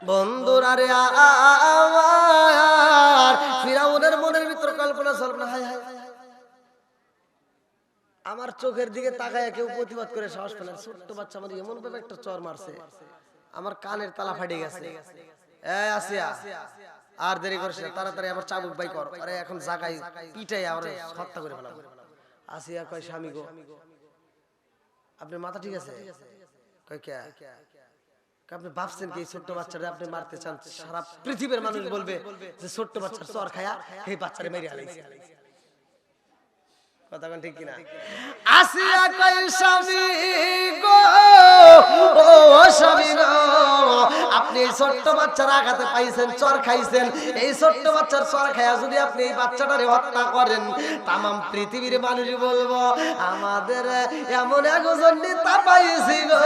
বন্ধুরা রে আমার ফিরাউনের মনের ভিতর কল্পনা চলবে, হায় হায় আমার চোখের দিকে তাকায় কেউ প্রতিবাদ করে সাহস পেল না। ছোট্ট বাচ্চা আমার এমন ভাবে একটা চর মারছে, আমার কানের তালা ফাটে গেছে। এই আসিয়া, আর দেরি করিস না, তাড়াতাড়ি আমার চাবুক বাই কর, আরে এখন জাগাই পিটাই আমার হত্যা করে ফেলাম। আসিয়া কয়, স্বামী গো, আপনার মাথা ঠিক আছে? কয় কে? আপনি ভাবছেন কি ছোট্ট বাচ্চাটা আপনি মারতে চান? সারা পৃথিবীর মানুষ বলবে যে ছোট্ট বাচ্চার চর খায়া এই বাচ্চারে মেরে আলাইছে। কথা কোন ঠিক কিনা? আসিয়া কয়, স্বামী গো, ও স্বামী গো, আপনি এই ছোট্ট বাচ্চার আঘাতে পাইছেন, চর খাইছেন, এই ছোট্ট বাচ্চার চর খায়া যদি আপনি এই বাচ্চাটারে হত্যা করেন, তামাম পৃথিবীর মানুষ বলবো আমাদের এমন একজন নেতা পাইছি গো,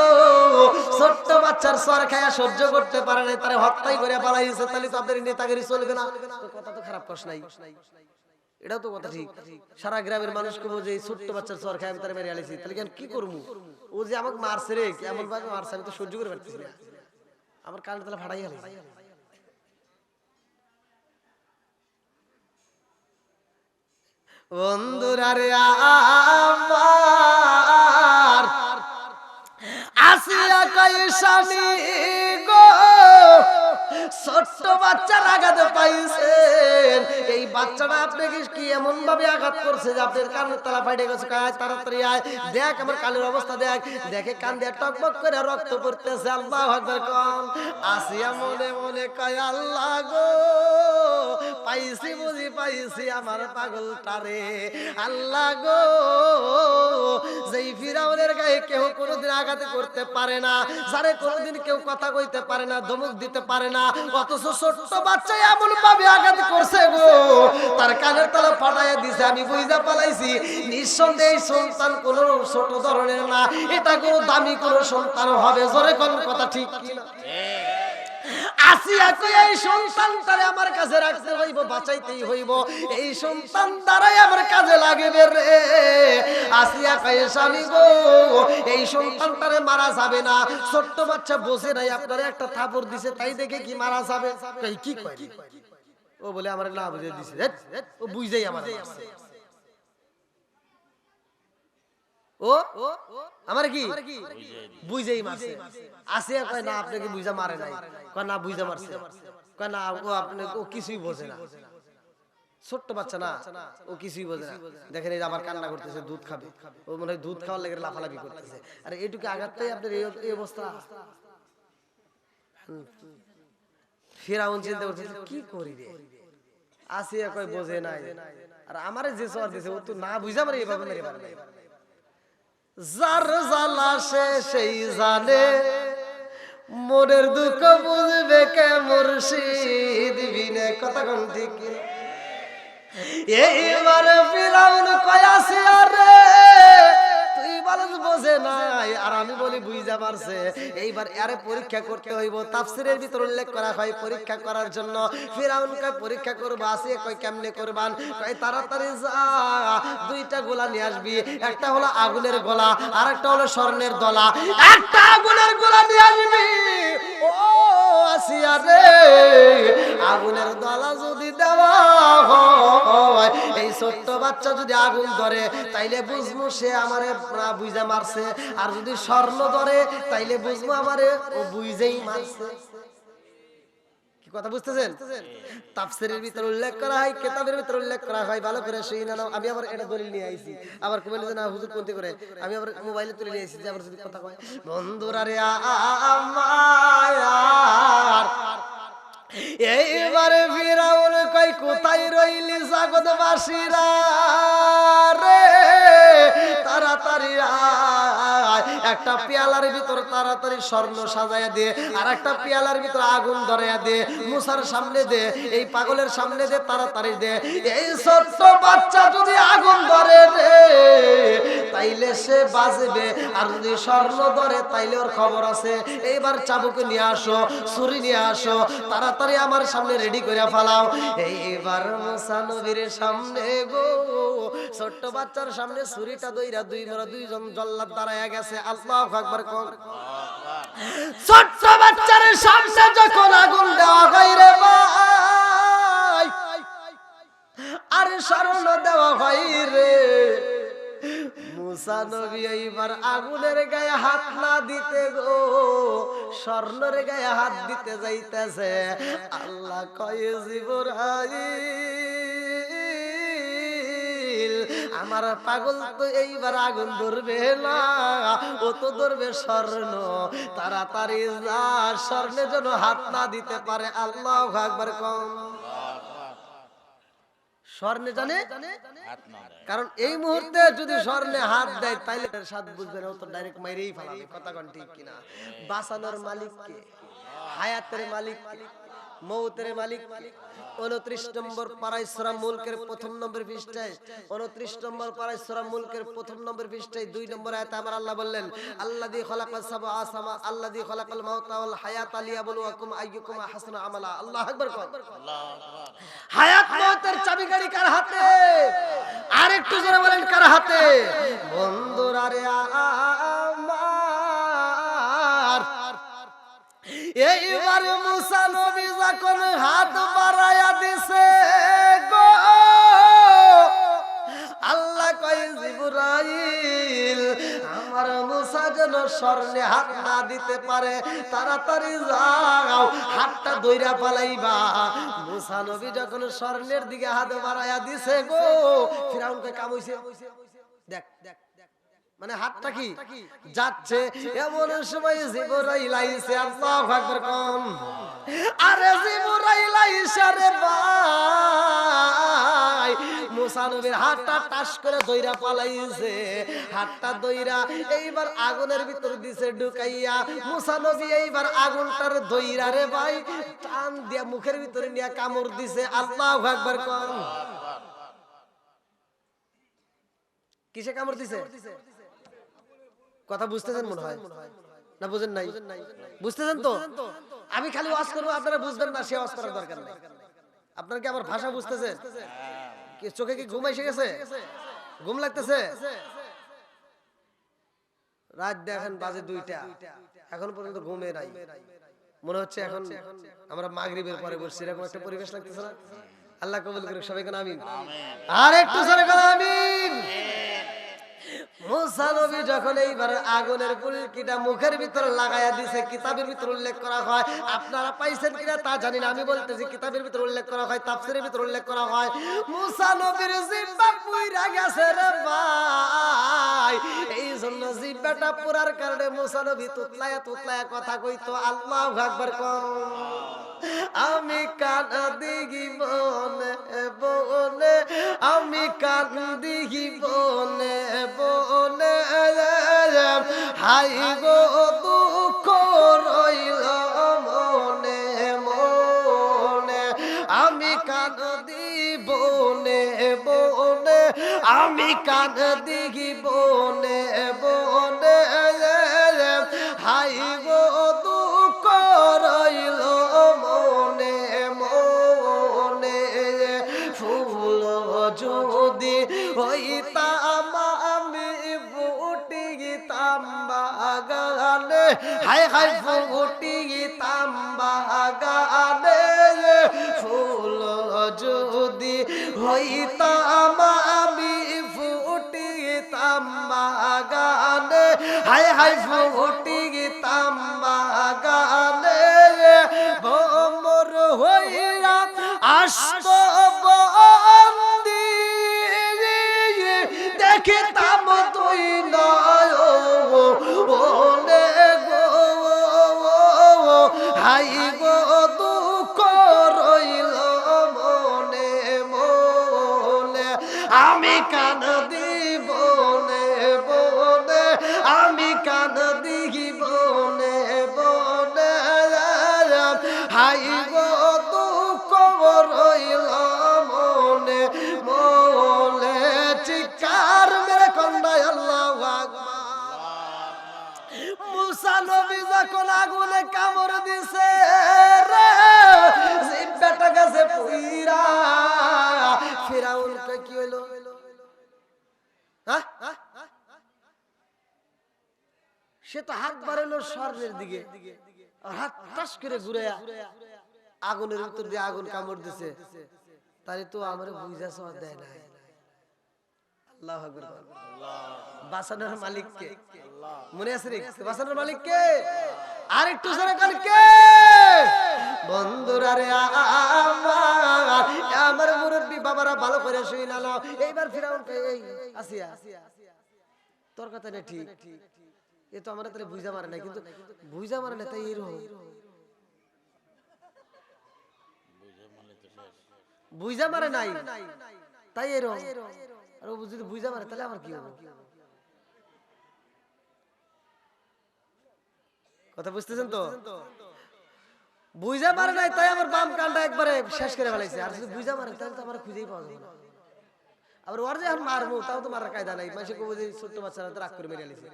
ছোট্ট বাচ্চার চর খায়া সহ্য করতে পারে না, তারে হত্যাই করে পালাইছে, তাহলে তো আপনাদের নেতাগিরি চলবে না। কথা তো খারাপ কস নাই, এটাও তো কথা ঠিক। সারা গ্রামের মানুষ কব যে এই ছোট্ট বাচ্চার চর খায় আমি তার মেরে আলাইছি, তাহলে কেন কি করবো? ও যে আমাকে মারছে রে, কেমন ভাবে মারছে আমি তো সহ্য করে পারতেছি না, আমার কান তালা ফাটাই গেল। বন্ধুরা রে আমার আসিয়া কয়, স্বামী গো, ছোট্ট বাচ্চার আঘাত পাইছেন, এই বাচ্চাটা আপনাকে কি এমন ভাবে আঘাত করছে যে আপনার কানের তালা ফাটে গেছে? কাজ তাড়াতাড়ি আয়, দেখ আমার কানের অবস্থা দেখ। দেখে কান দিয়ে টকবক করে রক্ত পড়তেছে। আল্লাহু আকবার কোন। আসিয়া মনে মনে কয়, আল্লাহ গো, পাইছি বুঝি পাইছি আমার পাগলটারে। আল্লাহ গো, যেই ফিরাউনের গায়ে কেউ কোনোদিন আঘাত করতে পারে না, যারে কোনোদিন কেউ কথা কইতে পারে না, ধমক দিতে পারে না, অথচ ছোট্ট বাচ্চা এমন ভাবে আঘাত করছে গো, তার কানের তালা ফাটাইয়া দিছে। আমি বুঝা পালাইছি নিঃসন্দেহে এই সন্তান কোনো ছোট ধরনের না, এটা কোনো দামি কোনো সন্তান হবে। জোরে কোন কথা ঠিক কিনা? আসিয়া কই, এই সন্তানটারে আমার কাছে রাখতে হইব, বাঁচাইতেই হইব, এই সন্তান দ্বারাই আমার কাজে লাগবে রে। আসিয়া কই, স্বামী গো, এই সন্তানটারে মারা যাবে না। ছোট্ট বাচ্চা বসে নাই, আপনারে একটা থাপড় দিছে, তাই দেখে কি মারা যাবে? কই কি কয়? ও বলে আমার না বুঝে দিছে, ও বুঝেই আমার মারছে। ও আমার কি বুঝেই মারছে। আসিয়া কয়, না আপনাকে বুঝা মারে নাই। কয় না বুঝা মারছে। কয় না ও আপনি ও কিছুই বোঝে না, ছোট্ট বাচ্চা না, ও কিছুই বোঝে না। দেখেন এই আবার কান্না করতেছে, দুধ খাবে, ও মনে হয় দুধ খাওয়ার লেগে লাফালাফি করতেছে। আরে এইটুকু আঘাতটাই আপনার এই অবস্থা। ফিরাউন চিন্তা করতেছে কি করি রে। আসিয়া কয়, বোঝে নাই, আর আমারে যে সওয়াল দিছে ও তো না বুঝা মারে এইভাবে মেরে পারে না। যার জ্বালা সে সেই জানে, মনের দুঃখ বুঝবে কে মুর্শিদ বিনে। কথা কোন ঠিক কিনা? এইবার ফিরাউন কয়, আসিয়া রে, তুই বলস বোঝে নাই, আর আমি বলি বুঝা পারছে। এইবার আরে পরীক্ষা করতে হইব। তাফসীরের ভিতর উল্লেখ করা হয় পরীক্ষা করার জন্য ফিরাউন কয় পরীক্ষা করব। আসিয়া কয় কেমনে করবান? কয় তাড়াতাড়ি যা, দুইটা গোলা নিয়ে আসবি, একটা হলো আগুনের গোলা আর একটা হলো স্বর্ণের দলা। একটা আগুনের গোলা নিয়ে আসবি, ও আসিয়া রে, আগুনের দলা যদি দেওয়া হয়, এই ছোট্ট বাচ্চা যদি আগুন ধরে তাইলে বুঝবো সে আমারে বুঝা মারছে, আর যদি স্বর্ণ ধরে তাইলে বুঝবো আমারে ও বুঝেই মারছে। কি কথা বুঝতেছেন? তাফসীরের ভিতর উল্লেখ করা হয়, কিতাবের ভিতর উল্লেখ করা হয়, ভালো করে শুনে নাও। আমি আবার এটা দলিল নিয়ে আইছি, আবার কইলে যে না হুজুর কোনতে করে, আমি আবার মোবাইলে তুলে নিয়ে আইছি যে আবার যদি কথা কয়। বন্ধুরা রে আমার এইবারে ফিরাউন কই, কোথায় রইলি জগৎবাসীরা রে, তাড়াতাড়ি আয়, একটা পেয়ালার ভিতর তাড়াতাড়ি স্বর্ণ সাজায়া দে, আর একটা পেয়ালার ভিতর আগুন ধরাইয়া দে, মুসার সামনে দে, এই পাগলের সামনে দে, তাড়াতাড়ি দে। এই ছোট্ট বাচ্চা যদি আগুন ধরে রে তাইলে সে বাজবে, আর যদি স্বর্ণ ধরে তাইলে ওর খবর আছে। এইবার চাবুক নিয়ে আসো, ছুরি নিয়ে আসো, তাড়াতাড়ি আমার সামনে রেডি করে ফেলাও। এইবার মুসা নবীর সামনে গো, ছোট্ট বাচ্চার সামনে ছুরিটা দইরা দুইজন জল্লাদ দাঁড়ায়া গেছে। আল্লাহু আকবার কোন। ছোট্ট বাচ্চার সামনে যখন মুসা নবী এইবার আগুনের গায়ে হাত না দিতে গো স্বর্ণের গায়ে হাত দিতে যাইতেছে আল্লাহ কয় জিবরাইল আমার পাগল তো এইবার আগুন ধরবে না ও তো ধরবে স্বর্ণ তাড়াতাড়ি যা স্বর্ণের জন্য হাত না দিতে পারে আল্লাহু আকবার কম স্বর্ণে জানে কারণ এই মুহূর্তে যদি স্বর্ণে হাত দেয় তাইলে স্বাদ বুঝবে না ও তো ডাইরেক্ট মাইরেই ফেলাবে কথা কোন ঠিক কিনা বাঁচানোর মালিক কে হায়াতের মালিক মৌতের মালিক 29 নম্বর পারায় সূরা মুলকের প্রথম নম্বর পৃষ্ঠায় 29 নম্বর পারায় সূরা মুলকের প্রথম নম্বর পৃষ্ঠায় 2 নম্বর আয়াতে আমার আল্লাহ বললেন আল্লাযী খালাকাস সাবআ সামা আল্লাযী খালাকাল মাউতা ওয়াল হায়াতা লিয়াবলুয়াকুম আইয়ুকুম আহসানু আমালা আল্লাহু আকবার আল্লাহু আকবার হায়াত মৌতের চাবিকাঠি কার হাতে আরেকটু জোরে বলেন কার হাতে বন্ধুরা রে আমার এইবার মুসা নবী যখন হাত বাড়ায়া দিছে গো আল্লাহ কয় জিবরাইল আমার মুসা যেন স্বর্ণে হাত না দিতে পারে তাড়াতাড়ি যাও হাতটা ধইরা পালাইবা মুসা নবী যখন স্বর্ণের দিকে হাত বাড়ায়া দিছে গো ফিরাউনকে কাম হইছে দেখ মানে হাতটা কি যাচ্ছে এমন সময় জিবরাইল আইছে আল্লাহু আকবার কোন আরে জিবরাইল আইছে রে ভাই মুসা নবীর হাতটা টাস করে দইরা পালাইছে হাতটা দইরা এইবার আগুনের ভিতর দিছে ঢুকাইয়া মুসা নবী এইবার আগুনটার দইরা রে ভাই টান দিয়া মুখের ভিতরে নিয়া কামড় দিছে আল্লাহু আকবার কোন কিসে কামড় দিছে কথা বুঝতেছেন মনে হয় না বুঝেন নাই বুঝতেছেন তো আমি খালি ওয়াজ করব আপনারা বুঝবেন না সে ওয়াজ করার দরকার নেই আপনার কি আমার ভাষা বুঝতেছেন কি চোখে কি ঘুম এসে গেছে ঘুম লাগতেছে রাত দেখেন বাজে 2টা এখন পর্যন্ত ঘুমে নাই মনে হচ্ছে এখন আমরা মাগরিবের পরে বসছি এরকম একটা পরিবেশ লাগতেছে না আল্লাহ কবুল করুক সবাই কোন আমিন আর একটু জোরে কোন আমিন মুসা নবী যখন এইবার আগুনের ফুলকিটা মুখের ভিতর লাগায়া দিছে কিতাবের ভিতর উল্লেখ করা হয় আপনারা পাইছেন কিনা তা জানি না আমি বলতেছি কিতাবের ভিতর উল্লেখ করা হয় তাফসীরের ভিতর উল্লেখ করা হয় মুসা নবীর জিহ্বা পুইরা গেছে রে ভাই এই জন্য জিহ্বাটা পুরার কারণে মুসা নবী তুতলায়া কথা কইতো আল্লাহু আকবার কোন আমি কাঁদি বনে বনে আমি কাঁদি বনে বনে হাই গো দুঃখ রইল মনে মনে আমি কাঁদি বনে বনে আমি কাঁদি বনে বনে হাই গো দুঃখ রইল মনে মনে ফুল যদি হইতাম আমি ফুটি গিতাম বাগানে হাই হাই ফুটি গিতাম বাগানে ফুল যদি হইতাম আমি ফুটি গিতাম বাগানে হাই হাই ফুটি গিতাম বাগানে ভোমর হইয়া আসতো বন্দি দেখিতাম তুই নয় ওলে গো হাই গো দুঃখ রইল মনে মনে আমি কাঁদি বনে বনে আমি কাঁদি বনে বনে হাই গো দুঃখ রইল মনে মনে চিৎকার মেরে কন্যায় আল্লাহু আকবার মুসা নবী যখন আগুনে কামড় দিছে রে জিহ্বাটা গেছে পুইরা ফিরাউন কই কি হইলো হ্যাঁ সে তো হাত বাড়ালো স্বর্ণের দিকে আর হাত টাস করে ঘুরায়া আগুনের ভিতর দিয়ে আগুন কামড় দিছে তাই তো আমারে বুঝা সওয়াব দেয় না আল্লাহু আকবার বাঁচানোর মালিক কে? মনে আছে রে? বাঁচানোর মালিক কে? আর একটু জোরে কান কে? বন্ধুরা রে আমার মুরব্বি বাবারা ভালো করে শুই না নাও। এইবার ফিরাউন এই আসিয়া তোর কথা না ঠিক, এ তো আমরা তাহলে বুঝা মারে না, কিন্তু বুঝা মারে না তাই এরকম বুঝা মারে নাই তাই এরকম। আর ও যদি বুঝা মারে তাহলে আমার কি হবে? কথা বুঝতেছেন তো? বুঝা মারে নাই তাই আমার বাম কানটা একবারে শেষ করে ফেলাইছে। আর যদি বুঝা মারে তাহলে তো আমার খুঁজেই পাওয়া যাবে না। আবার ওর যে এখন মারবো তাও তো মারার কায়দা নাই। মানুষকে কবে যে ছোট্ট বাচ্চারা তো রাগ করে মেরে আলিছে,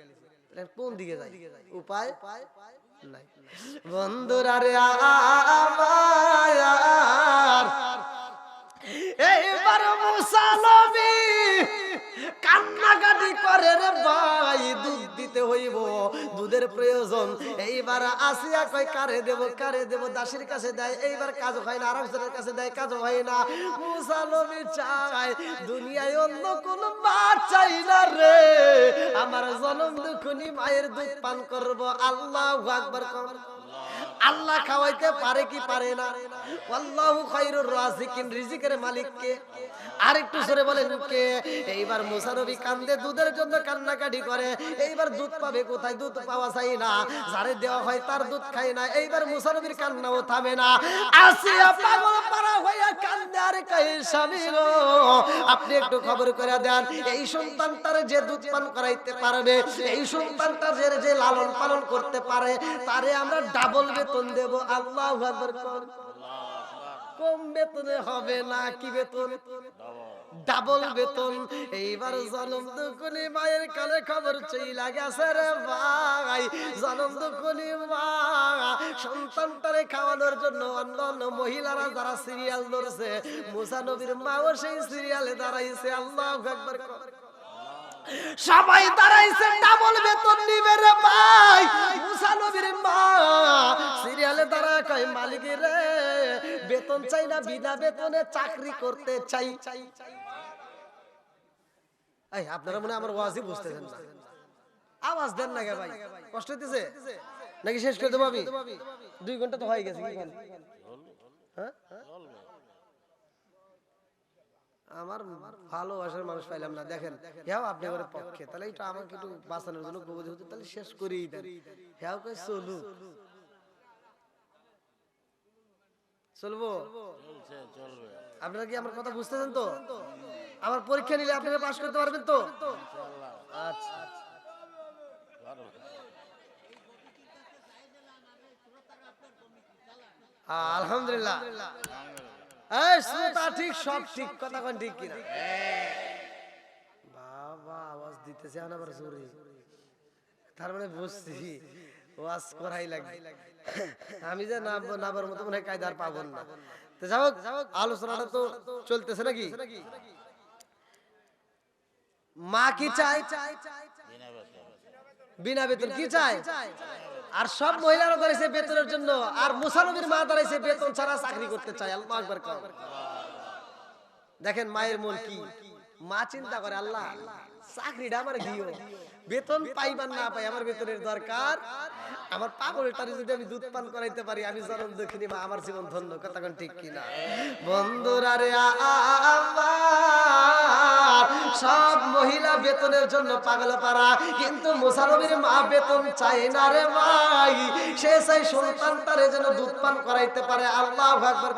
কোন দিকে যায়? উপায় নাই। বন্ধুরা রে আমার এইবার মুসা নবী কান্নাকাটি করে রে ভাই, দুধ দিতে হইব, দুধের প্রয়োজন। এইবার আসিয়া কই কারে দেব, কারে দেব? দাসীর কাছে দেয়, এইবার কাজ হয় না। আরেকজনের কাছে দেয়, কাজ হয় না। মুসা নবী চায় দুনিয়ায় অন্য কোন মা চাই না রে, আমার জনম দুঃখনি মায়ের দুধ পান করব। আল্লাহু আকবার কর। আল্লাহ খাওয়াইতে পারে কি পারে না? আল্লাহু খায়রুর রাযিকিন, রিজিকের মালিক কে? আর একটু জোরে বলেন কে? এইবার মুসা নবী কান্দে, দুধের জন্য কান্নাকাটি করে। এইবার দুধ পাবে কোথায়? দুধ পাওয়া যায় না, যারে দেওয়া হয় তার দুধ খায় না। এইবার মুসা নবীর কান্নাও থামে না। আসিয়া পাগল পারা হইয়া কান্দে আর কই, স্বামী গো আপনি একটু খবর করে দেন, এই সন্তানটারে যে দুধ পান করাইতে পারবে, এই সন্তানটা যে লালন পালন করতে পারে, তারে আমরা ডাবল বেতন দেব। আল্লাহু আকবার। কম বেতনে হবে না, কি বেতন? ডাবল বেতন। এইবার জনম দুঃখনি মায়ের কানে খবর চইলা গেছে রে ভাই। জনম দুঃখনি মা সন্তানটারে খাওয়ানোর জন্য অন্য অন্য মহিলারা যারা সিরিয়াল ধরছে, মুসা নবীর মাও সেই সিরিয়ালে দাঁড়াইছে। আল্লাহু আকবার। সবাই দাঁড়াইছে, ডাবল বেতন নিবে রে ভাই। মুসা নবীর মা সিরিয়ালে দাঁড়ায় কয়, মালিক রে বেতন চাই না, বিনা বেতনে চাকরি করতে চাই। এই আপনারা মনে আমার ওয়াজই বুঝতেছেন না, আওয়াজ দেন না কে ভাই? কষ্ট হইতেছে নাকি শেষ করে দেবো আমি? 2 ঘন্টা তো হয়ে গেছে। কি বল? হ্যাঁ, আমার ভালোবাসার মানুষ পাইলাম না। দেখেন হ্যাঁ আপনি করে পক্ষে, তাহলে এটা আমাকে একটু বাঁচানোর জন্য কবি হতো, তাহলে শেষ করেই দেন। হ্যাঁ কই চলু চলবো? আপনারা কি আমার কথা বুঝতেছেন তো? আমার পরীক্ষা নিলে আপনারা পাস করতে পারবেন তো? আচ্ছা আলহামদুলিল্লাহ। এই শ্রোতা ঠিক, সব ঠিক, কথা কোন ঠিক কিনা? বাবা আওয়াজ দিতেছে আবার জোরে, তার মানে বুঝছি ওয়াজ করাই লাগবে। আমি যে নাবার মতো মনে হয় কায়দার পাবন না। তো যাও, আলোচনাটা তো চলতেছে নাকি? মা কি চায়? বিনা বেতন। কি চায়? আর সব মহিলারা দাঁড়াইছে বেতনের জন্য, আর মুসা নবীর মা দাঁড়াইছে বেতন ছাড়া চাকরি করতে চায়। আল্লাহু আকবার। দেখেন মায়ের মন কি। মা চিন্তা করে, আল্লাহ চাকরিটা আমার দিও, বেতন পাইবার না পাই আমার বেতনের দরকার। আমার পাগলটারে যদি আমি দুধ পান করাইতে পারি, আমি জনম দুঃখিনী মা, আমার জীবন ধন্য। কথা কোন ঠিক কিনা? বন্ধুরা রে আমার সব মহিলা বেতনের জন্য পাগল পারা, কিন্তু মুসা নবীর মা বেতন চায় না রে ভাই। সে চাই সন্তানটারে যেন দুধ পান করাইতে পারে। আল্লাহু আকবার।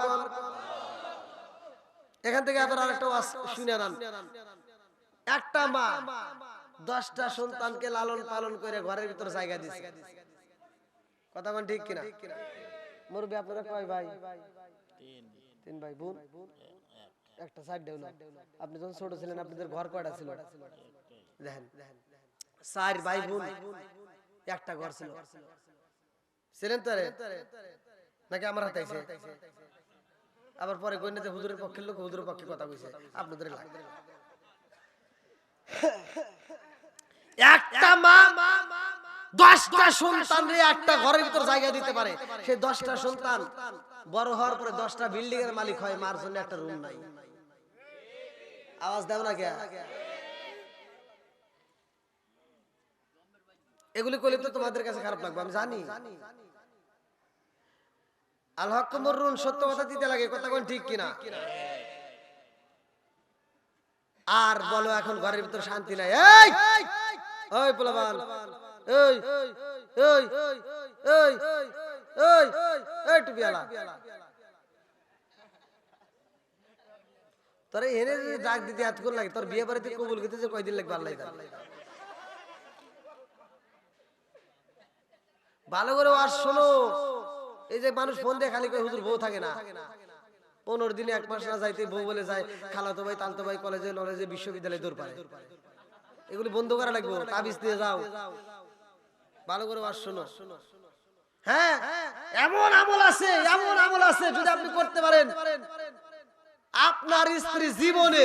এখান থেকে আবার আরেকটা শুনে নেন। একটা মা 10টা সন্তানকে লালন পালন করে ঘরের ভিতর জায়গা দিছে। কথা কোন ঠিক কিনা? মুরব্বি আপনারা কয় ভাই? 3 ভাই। বোন একটা, সাইড দেও না। আপনি যখন ছোট ছিলেন আপনাদের ঘর কয়টা ছিল? দেখেন 4 ভাই বোন, একটা ঘর ছিল। ছিলেন তো নাকি আমার হাতে আইছে? আবার পরে কইনা যে হুজুরের পক্ষের লোক হুজুরের পক্ষে কথা কইছে, আপনাদের লাগে। একটা মা 10টা সন্তানরে একটা ঘরের ভিতর জায়গা দিতে পারে। সেই 10টা সন্তান বড় হওয়ার পরে 10টা বিল্ডিং এর মালিক হয়, মার জন্য একটা রুম নাই। আওয়াজ দাও না কে? এগুলি করলে তো তোমাদের কাছে খারাপ লাগবে, আমি জানি। আল হক মুররুন, সত্য কথা দিতে লাগে, কথা কোন ঠিক কিনা? আর বলো এখন ঘরের ভিতর শান্তি নাই। এই ওই পোলাপান, এই এই এই এই এই টুপিওয়ালা, তোরে এনে ডাক দিতে এত কোন লাগে? তোর বিয়ে বাড়িতে কবুল করতে যে কয়দিন লাগবে আল্লাহ জানে। ভালো করে ওয়াজ শোনো। এই যে মানুষ ফোন দিয়ে খালি কয় হুজুর বউ থাকে না, 15 দিনে 1 মাস না যাইতে বউ বলে যায় খালাতো ভাই তালতো ভাই কলেজে নলেজে বিশ্ববিদ্যালয়ে দৌড় পারে। এগুলি বন্ধ করা লাগবে, তাবিজ দিয়ে যাও। ভালো করে ওয়াজ শোনো। হ্যাঁ, এমন আমল আছে, এমন আমল আছে যদি আপনি করতে পারেন, আপনার স্ত্রী জীবনে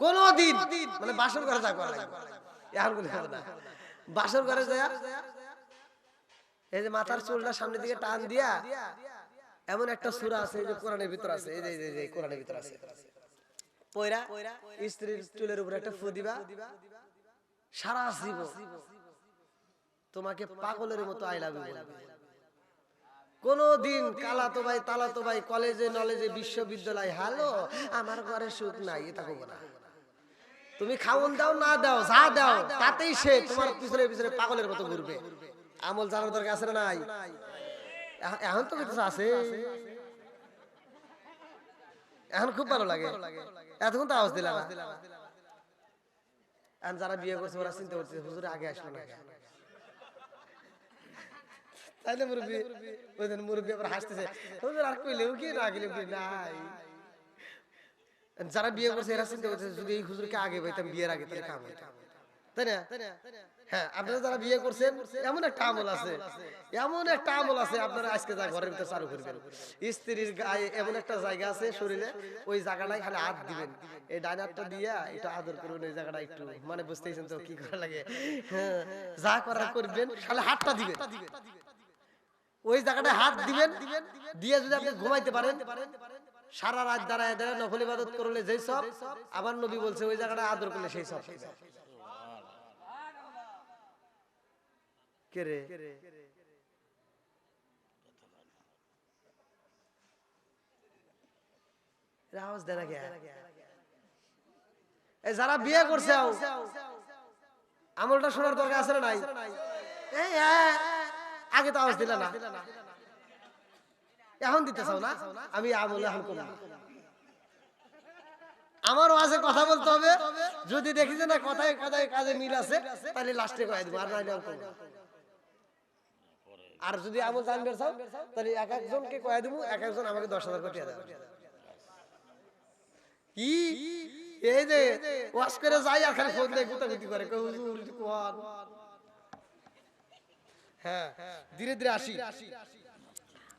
কোনদিন মানে বাসর ঘরে যা করা লাগবে এখন কোনো হবে না। বাসর ঘরে যায় এই যে মাথার চুলটা সামনের দিকে টান দিয়া এমন একটা সূরা আছে, এই যে কোরআনের ভিতর আছে, এই যে কোরআনের ভিতর আছে, পয়রা স্ত্রীর চুলের উপর একটা ফু দিবা, সারা জীবন তোমাকে পাগলের মতো আই লাভ ইউ বলবে। কোনদিন কালাতো ভাই তালাতো ভাই কলেজে নলেজে বিশ্ববিদ্যালয় হ্যালো আমার ঘরে সুখ নাই এটা কইবো না। তুমি খাওন দাও না দাও যা দাও তাতেই সে তোমার পিছনে পিছনে পাগলের মতো ঘুরবে। আমল জানার দরকার আছে না নাই? এখন তো কিছু আছে, এখন খুব ভালো লাগে, এতক্ষণ তো আওয়াজ দিলাম না। এখন যারা বিয়ে করছে ওরা চিন্তা করছে হুজুর আগে আসলো না, তাই না? মুরব্বী ওই দিন মুরব্বী আবার হাসতেছে, হুজুর আর কইলেও কি না গেলেও কি নাই। যারা বিয়ে করছে এরা চিন্তা করছে যদি এই হুজুরকে আগে পাইতাম বিয়ের আগে তাহলে কাম হইতো, তাই না? হ্যাঁ, আপনারা যারা বিয়ে করছেন এমন একটা আমল আছে, এমন একটা আমল আছে আপনারা আজকে যা ঘরের ভিতরে চালু করবেন। স্ত্রীর গায়ে এমন একটা জায়গা আছে শরীরে, ওই জায়গাটায় খালি হাত দিবেন, এই ডান হাতটা দিয়া একটু আদর করবেন ওই জায়গাটা একটু, মানে বুঝতেছেন তো কি করা লাগে? হ্যাঁ, যা করার করবেন খালি হাতটা দিবেন, ওই জায়গাটায় হাত দিবেন, দিয়ে যদি আপনি ঘুমাইতে পারেন সারা রাত দাঁড়ায় দাঁড়ায় নফল ইবাদত করলে যেই সব, আমার নবী বলছে ওই জায়গাটায় আদর করলে সেই সব। কে রে আওয়াজ দেয় না কে? যারা বিয়ে করছে আমলটা শোনার দরকার আছে না নাই? আগে তো আওয়াজ দিলা না, এখন দিতে চাও না? আমি আমল এখন করব, আমার ওয়াজে কথা বলতে হবে, যদি দেখি যে না কথায় কথায় কাজে মিল আছে তাহলে লাস্টে কয়ে দিব, আর নাইলে অল্প। আর যদি আমল জানবে চাও তাহলে এক একজনকে কয়ে দিব, এক একজন আমাকে 10,000 করে দেবে। কি এই যে ওয়াজ করে যাই আর খালি ফোন দিয়ে গুতাগুতি করে কই হুজুর কোন। হ্যাঁ, ধীরে ধীরে আসি,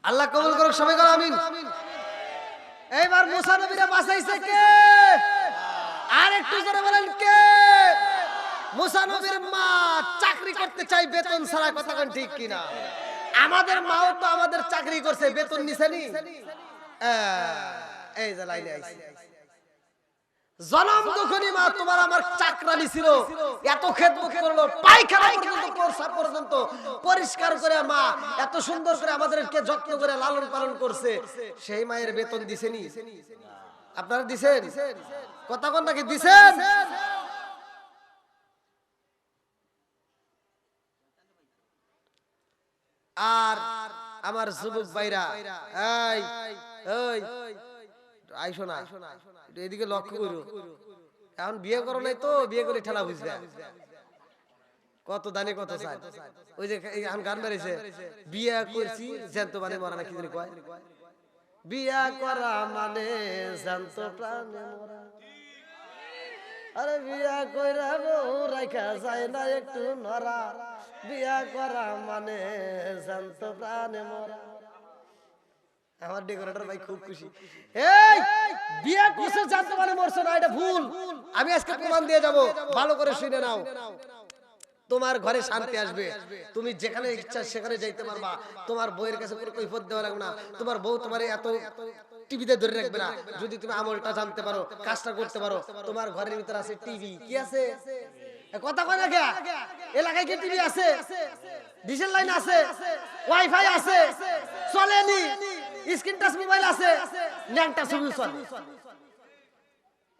আল্লাহ কবুল করুক, সবাই বলো আমিন। এইবার মুসা নবীরে বাঁচাইছে কে? আর একটু জোরে বলেন কে? মুসা নবীর মা চাকরি করতে চাই বেতন ছাড়া, কথা কোন ঠিক কিনা? আমাদের মাও তো আমাদের চাকরি করছে, বেতন নিছেনি? এই যে লাইনে আইছে, জনম দুঃখনী মা তোমার আমার চাকরানি ছিল, এত খেদমত করলো, পায়খানা পর্যন্ত প্রস্রাব পর্যন্ত পরিষ্কার করে মা এত সুন্দর করে আমাদেরকে যত্ন করে লালন পালন করছে, সেই মায়ের বেতন দিছেনি? আপনারা দিছেন? কথা কোন নাকি দিছেন? আর আমার যুবক ভাইরা এই এই আইসো না, এদিকে লক্ষ্য করো। এখন বিয়ে করো নাই তো, বিয়ে করে ঠেলা বুঝবে কত দানে কত চাই। ওই যে এখন গান বেরিয়েছে, বিয়ে করছি জ্যান্ত মানে মরা, না কি জানি কয়, বিয়া করা মানে জ্যান্ত প্রাণে মরা। আরে বিয়া কইরা বউ রাখা যায় না একটু নরা, বিয়া করা মানে জ্যান্ত প্রাণে মরা। আমার ডেকোরেটর ভাই খুব খুশি, এই বিয়ে করছে জানতে মানে মরছে না, এটা ভুল। আমি আজকে প্রমাণ দিয়ে যাব, ভালো করে শুনে নাও। তোমার ঘরে শান্তি আসবে, তুমি যেখানে ইচ্ছা সেখানে যাইতে পারবা, তোমার বউয়ের কাছে কোনো কৈফিয়ত দেওয়া লাগবে না, তোমার বউ তোমার এত টিভিতে ধরে রাখবে না। যদি তুমি আমলটা জানতে পারো, কাজটা করতে পারো, তোমার ঘরের ভিতরে আছে টিভি, কি আছে? কথা কয় না কে? এলাকায় কি টিভি আছে? ডিজেল লাইন আছে? ওয়াইফাই আছে? চলেনি? স্ক্রিন টাচ মোবাইল আছে? ল্যাংটা ছবি চলে।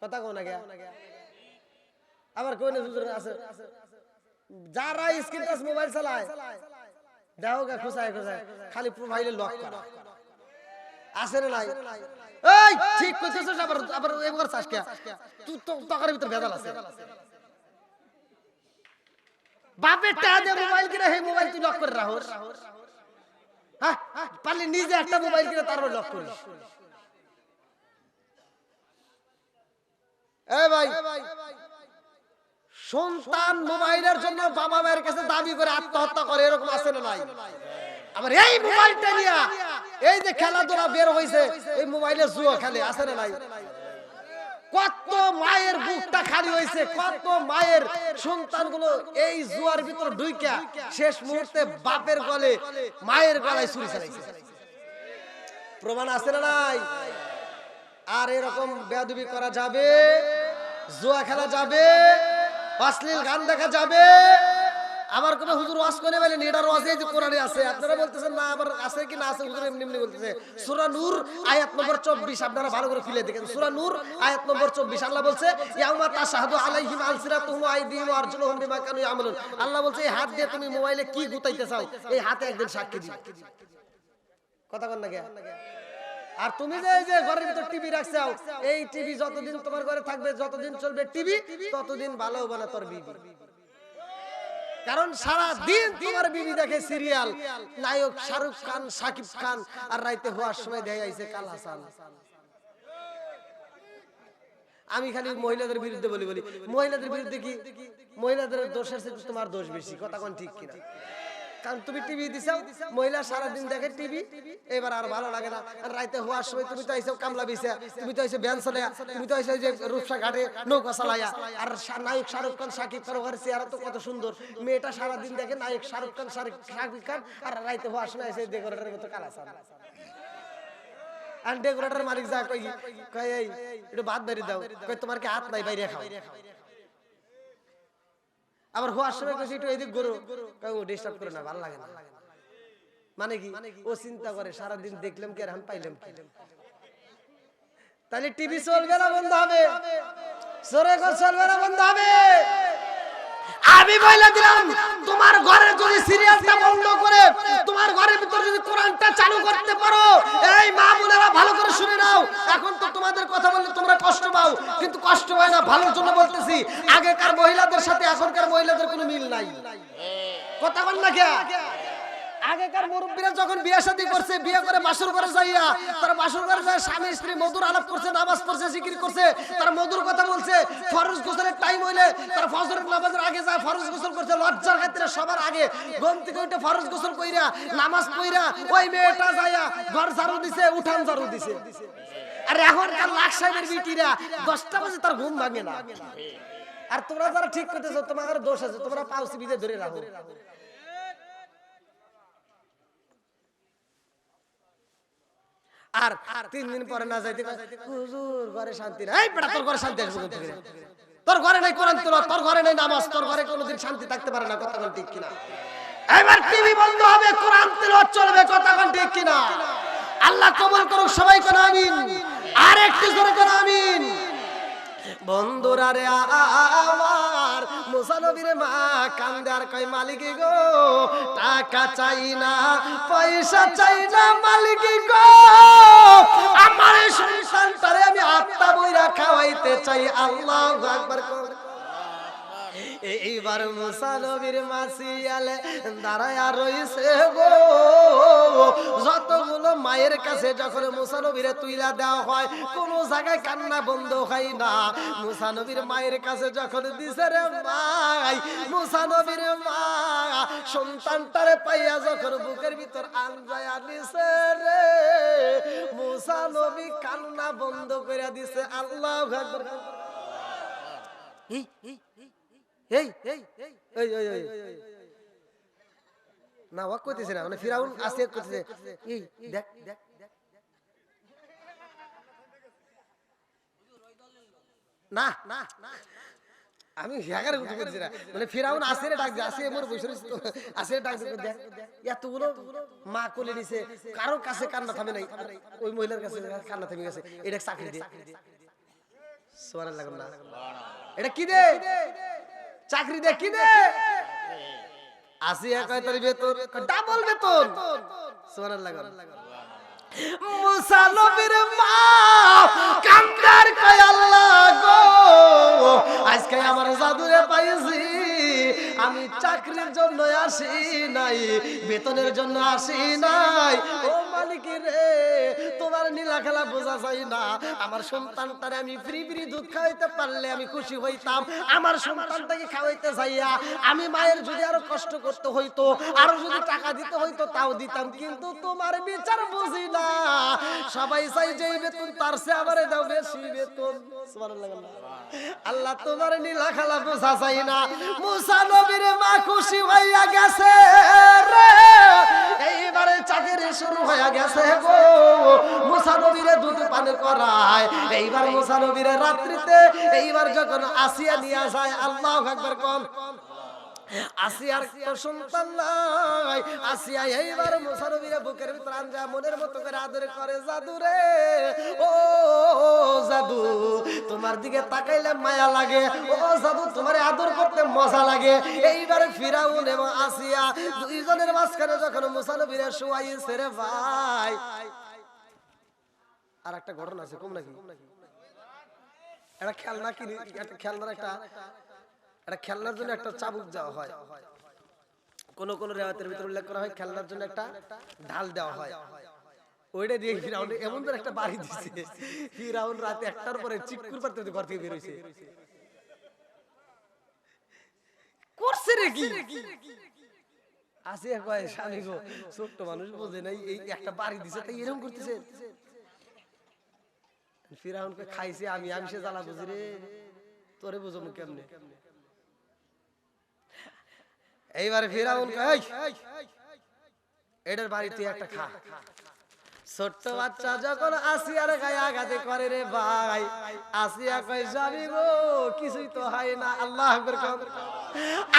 কথা কয় না কে? আবার কোন হুজুর আছে যারা স্ক্রিন টাচ মোবাইল চালায় দাও গা খোঁচায় খোঁচায় খালি প্রোফাইলে লক করা আছে না নাই? এই ঠিক কইতেছস আবার আবার একবার চাস কে? তুই তো টাকার ভিতর ভেজাল আছে। বাপের টাকা দিয়ে মোবাইল কিনে সেই মোবাইল তুই লক করে রাখোস। হ্যাঁ পারলে নিজে একটা মোবাইল কিনে তারপর লক করিস। এই ভাই সন্তান মোবাইলের জন্য বাবা মায়ের কাছে দাবি করে আত্মহত্যা করে এরকম আছে না নাই? আবার এই মোবাইলটা নিয়ে এই যে খেলাধুলা বের হইছে এই মোবাইলে জুয়া খেলে আছে না নাই? কত মায়ের বুকটা খালি হইছে, কত মায়ের সন্তানগুলো এই জুয়ার ভিতর ঢুইকা শেষ মুহূর্তে বাপের গলে মায়ের গলায় ছুরি চালাইছে। প্রমাণ আছে না নাই? আর এরকম বেয়াদবি করা যাবে? জুয়া খেলা যাবে? অশ্লীল গান দেখা যাবে? আবার কোন হুজুর ওয়াজ করে বলেন এটার ওয়াজে যে কোরআনে আছে, আপনারা বলতেছেন না আবার আছে কি না আছে, হুজুর এমনি এমনি বলতেছে। সূরা নূর আয়াত নম্বর 24 আপনারা ভালো করে খুলে দেখেন। সূরা নূর আয়াত নম্বর 24 আল্লাহ বলছে ইয়াউমা তাশহাদু আলাইহিম আলসিনাতুহুম ওয়া আইদিহিম ওয়া আরজুলুহুম বিমা কানু ইয়ামালুন। আল্লাহ বলছে এই হাত দিয়ে তুমি মোবাইলে কি গুতাইতে চাও এই হাতে একদিন সাক্ষী দিবে। কথা কন না কে? আর তুমি যে এই যে ঘরের ভিতর টিভি রাখছো এই টিভি যতদিন তোমার ঘরে থাকবে যতদিন চলবে টিভি ততদিন ভালো হবে না তোর বিবি। কারণ সারা দিন তোমার বিবি দেখে সিরিয়াল, নায়ক শাহরুখ খান সাকিব খান, আর রাইতে হওয়ার সময় দেখা যাইছে কাল হাসান। আমি খালি মহিলাদের বিরুদ্ধে বলি মহিলাদের বিরুদ্ধে কি মহিলাদের দোষের চেয়ে তোমার দোষ বেশি। কথা কোন ঠিক কিনা? কারণ তুমি টিভি দিছাও, মহিলা সারা দিন দেখে টিভি, এবার আর ভালো লাগে না। রাইতে হওয়ার সময় তুমি তো আইছো কামলা বিছা, তুমি তো আইছো ভ্যান চালায়া, তুমি তো আইছো যে রূপসা ঘাটে নৌকা চালায়া। আর নায়ক শাহরুখ খান সাকিব খান ওর চেহারা তো কত সুন্দর, মেয়েটা সারা দিন দেখে নায়ক শাহরুখ খান সাকিব খান, আর রাইতে হওয়ার সময় এসে ডেকোরেটরের মতো কালা চালা। আর ডেকোরেটর মালিক যা কই কই এই একটু ভাত বেরি দাও, কই তোমার কি হাত নাই বাইরে খাও। আবার হওয়ার সময় কইছি একটু এদিক গরু, কই ও ডিস্টার্ব করে না, ভালো লাগে না। মানে কি ও চিন্তা করে সারা দিন দেখলাম কি আর আমি পাইলাম কি। তাহলে টিভি চলবে না বন্ধ হবে? সরে ঘর চলবে না বন্ধ হবে? আমি বলে দিলাম তোমার ঘরের যদি সিরিয়ালটা বন্ধ করে তোমার ঘরের ভিতর যদি কোরআনটা চালু করতে পারো, এই মা বোনেরা ভালো করে শুনে নাও। এখন তো তোমাদের কথা বললে তোমরা কষ্ট পাও, কিন্তু কষ্ট হয় না, ভালোর জন্য বলতেছি। আগেকার মহিলাদের সাথে এখনকার মহিলাদের কোনো মিল নাই। কথা বল না কে? আগেকার মুরব্বীরা যখন বিয়ে শাদী করছে, বিয়ে করে বাসর ঘরে যাইয়া তার বাসর ঘরে যায় স্বামী স্ত্রী মধুর আলাপ করছে, নামাজ পড়ছে, জিকির করছে, তার মধুর কথা বলছে। ফরজ গোসলের টাইম হইলে তার ফজরের নামাজের আগে যায় ফরজ গোসল করছে, লজ্জার খাতিরে সবার আগে ঘুম থেকে উঠে ফরজ গোসল কইরা নামাজ পড়া ওই মেয়েটা যাইয়া ঘর ঝাড়ু দিছে, উঠান ঝাড়ু দিছে। আর এখনকার লাখ সাহেবের বিটিরা 10টা বাজে তার ঘুম ভাঙে না। আর তোমরা যারা ঠিক করতেছো তোমাদের দোষ আছে, তোমরা পাউসি বিদে ধরে রাখো। আর 3 দিন পরে না যাইতে হুজুর ঘরে শান্তি নাই। এই বেটা তোর ঘরে শান্তি আসবে কোথা থেকে? তোর ঘরে নাই কোরআন তেলাওয়াত, তোর ঘরে নাই নামাজ, তোর ঘরে কোনোদিন শান্তি থাকতে পারে না। কথা কোন ঠিক কিনা? এবার টিভি বন্ধ হবে, কোরআন তেলাওয়াত চলবে। কথা কোন ঠিক কিনা? আল্লাহ কবুল করুক সবাই কোন আমিন। আর একটু জোরে কোন আমিন। বন্ধুরা রে আমার মুসা নবীর মা কান্দে আর কয় মালিক গো টাকা চাই না পয়সা চাই না, মালিক গো আমার সন্তানটারে আমি আত্মা বইরা খাওয়াইতে চাই। আল্লাহু আকবার। এইবার মুসা নবীর মা সিয়ালে দাঁড়ায়া রইছে গো। যতগুলো মায়ের কাছে যখন মুসা নবীরে তুইলা দেওয়া হয় কোন জায়গায় কান্না বন্ধ হয় না। মুসা নবীর মায়ের কাছে যখন দিছে রে মাই, মুসা নবীর মা সন্তানটারে পাইয়া যখন বুকের ভিতর আনজায়া দিছে রে, মুসা নবী কান্না বন্ধ করে দিছে। আল্লাহু আকবার। এই এই এই এই না ওয়াক করতেছে না, মানে ফিরাউন আসিয়াত করতেছে। এই দেখ দেখ না না আমি হেগারে উঠে গেছি না মানে ফিরাউন আসিরে ডাক দিয়ে আসিরে মোর বসে রইছে তো আসিরে ডাক দিয়ে দেখ এতগুলো মা কোলে নিছে কারো কাছে কান্না থামে নাই ওই মহিলার কাছে কান্না থামে গেছে এটা চাকরি দে সুবহানাল্লাহ না এটা কি দে চাকরি দে কি দে আসিয়া কয় তোর বেতন ডাবল বেতন সুবহানাল্লাহ মুসা নবীর মা কান্দার কয় আল্লাহ গো আজকে আমার জাদুরে পাইছি আমি চাকরির জন্য আসি নাই বেতনের জন্য আসি নাই ও মালিক রে তোমার নীলা খেলা বোঝা যায় না আমার সন্তানটারে আমি ফ্রি ফ্রি দুধ খাওয়াইতে পারলে আমি খুশি হইতাম আমার সন্তানটাকে খাওয়াইতে যাইয়া আমি মায়ের যদি আরো কষ্ট করতে হইতো আরো যদি টাকা দিতে হইতো তাও দিতাম কিন্তু তোমার বিচার বুঝি না সবাই চাই যে বেতন তার চেয়ে আমারে দাও বেশি বেতন সুবহানাল্লাহ আল্লাহ তোমার নীলা খেলা বোঝা যায় না মুসা নবীর মা খুশি হইয়া গেছে রে এইবারে চাকরি শুরু হয়ে গেছে গো মুসা নবীরে দুধ পান করায় এইবার মুসা নবীরে রাত্রিতে এইবার যখন আসিয়া নিয়ে যায় আল্লাহু আকবার কোন আসিয়ার সন্তান নাই আসিয়া এইবার মুসা নবীরে বুকের ভিতর আনজা মনের মতো করে আদর করে জাদু রে ও জাদু তোমার দিকে তাকাইলে মায়া লাগে ও জাদু তোমারে আদর করতে মজা লাগে এইবারে ফিরাউন এবং আসিয়া দুইজনের মাঝখানে যখন মুসা নবীরে শুয়াইছে রে ভাই আর একটা ঘটনা আছে কম নাকি এটা খেলনা কিনি একটা খেলনার একটা খেলনার জন্য একটা চাবুক দেওয়া হয় কোন কোন রিওয়ায়াতের ভিতর উল্লেখ করা হয় খেলনার জন্য একটা ঢাল দেওয়া হয় ওইটা দিয়ে ফিরাউন এমন করে একটা বাড়ি দিছে ফিরাউন রাতে একটার পরে চিকুর পারতে ঘর থেকে বের হইছে করছে রে কি আসিয়া কয় স্বামী গো ছোট্ট মানুষ বোঝে নাই এই একটা বাড়ি দিছে তাই এরকম করতেছে ফিরাউন কে খাইছে আমি সে জ্বালা বুঝি রে তোরে বুঝবো কেমনে এইবারে ফিরাউন কয় এটার বাড়ি তুই একটা খা ছোট্ট বাচ্চা যখন আসিয়ার গায়ে আঘাতে করে রে ভাই আসিয়া কয় স্বামী গো কিছুই তো হয় না আল্লাহু আকবার কও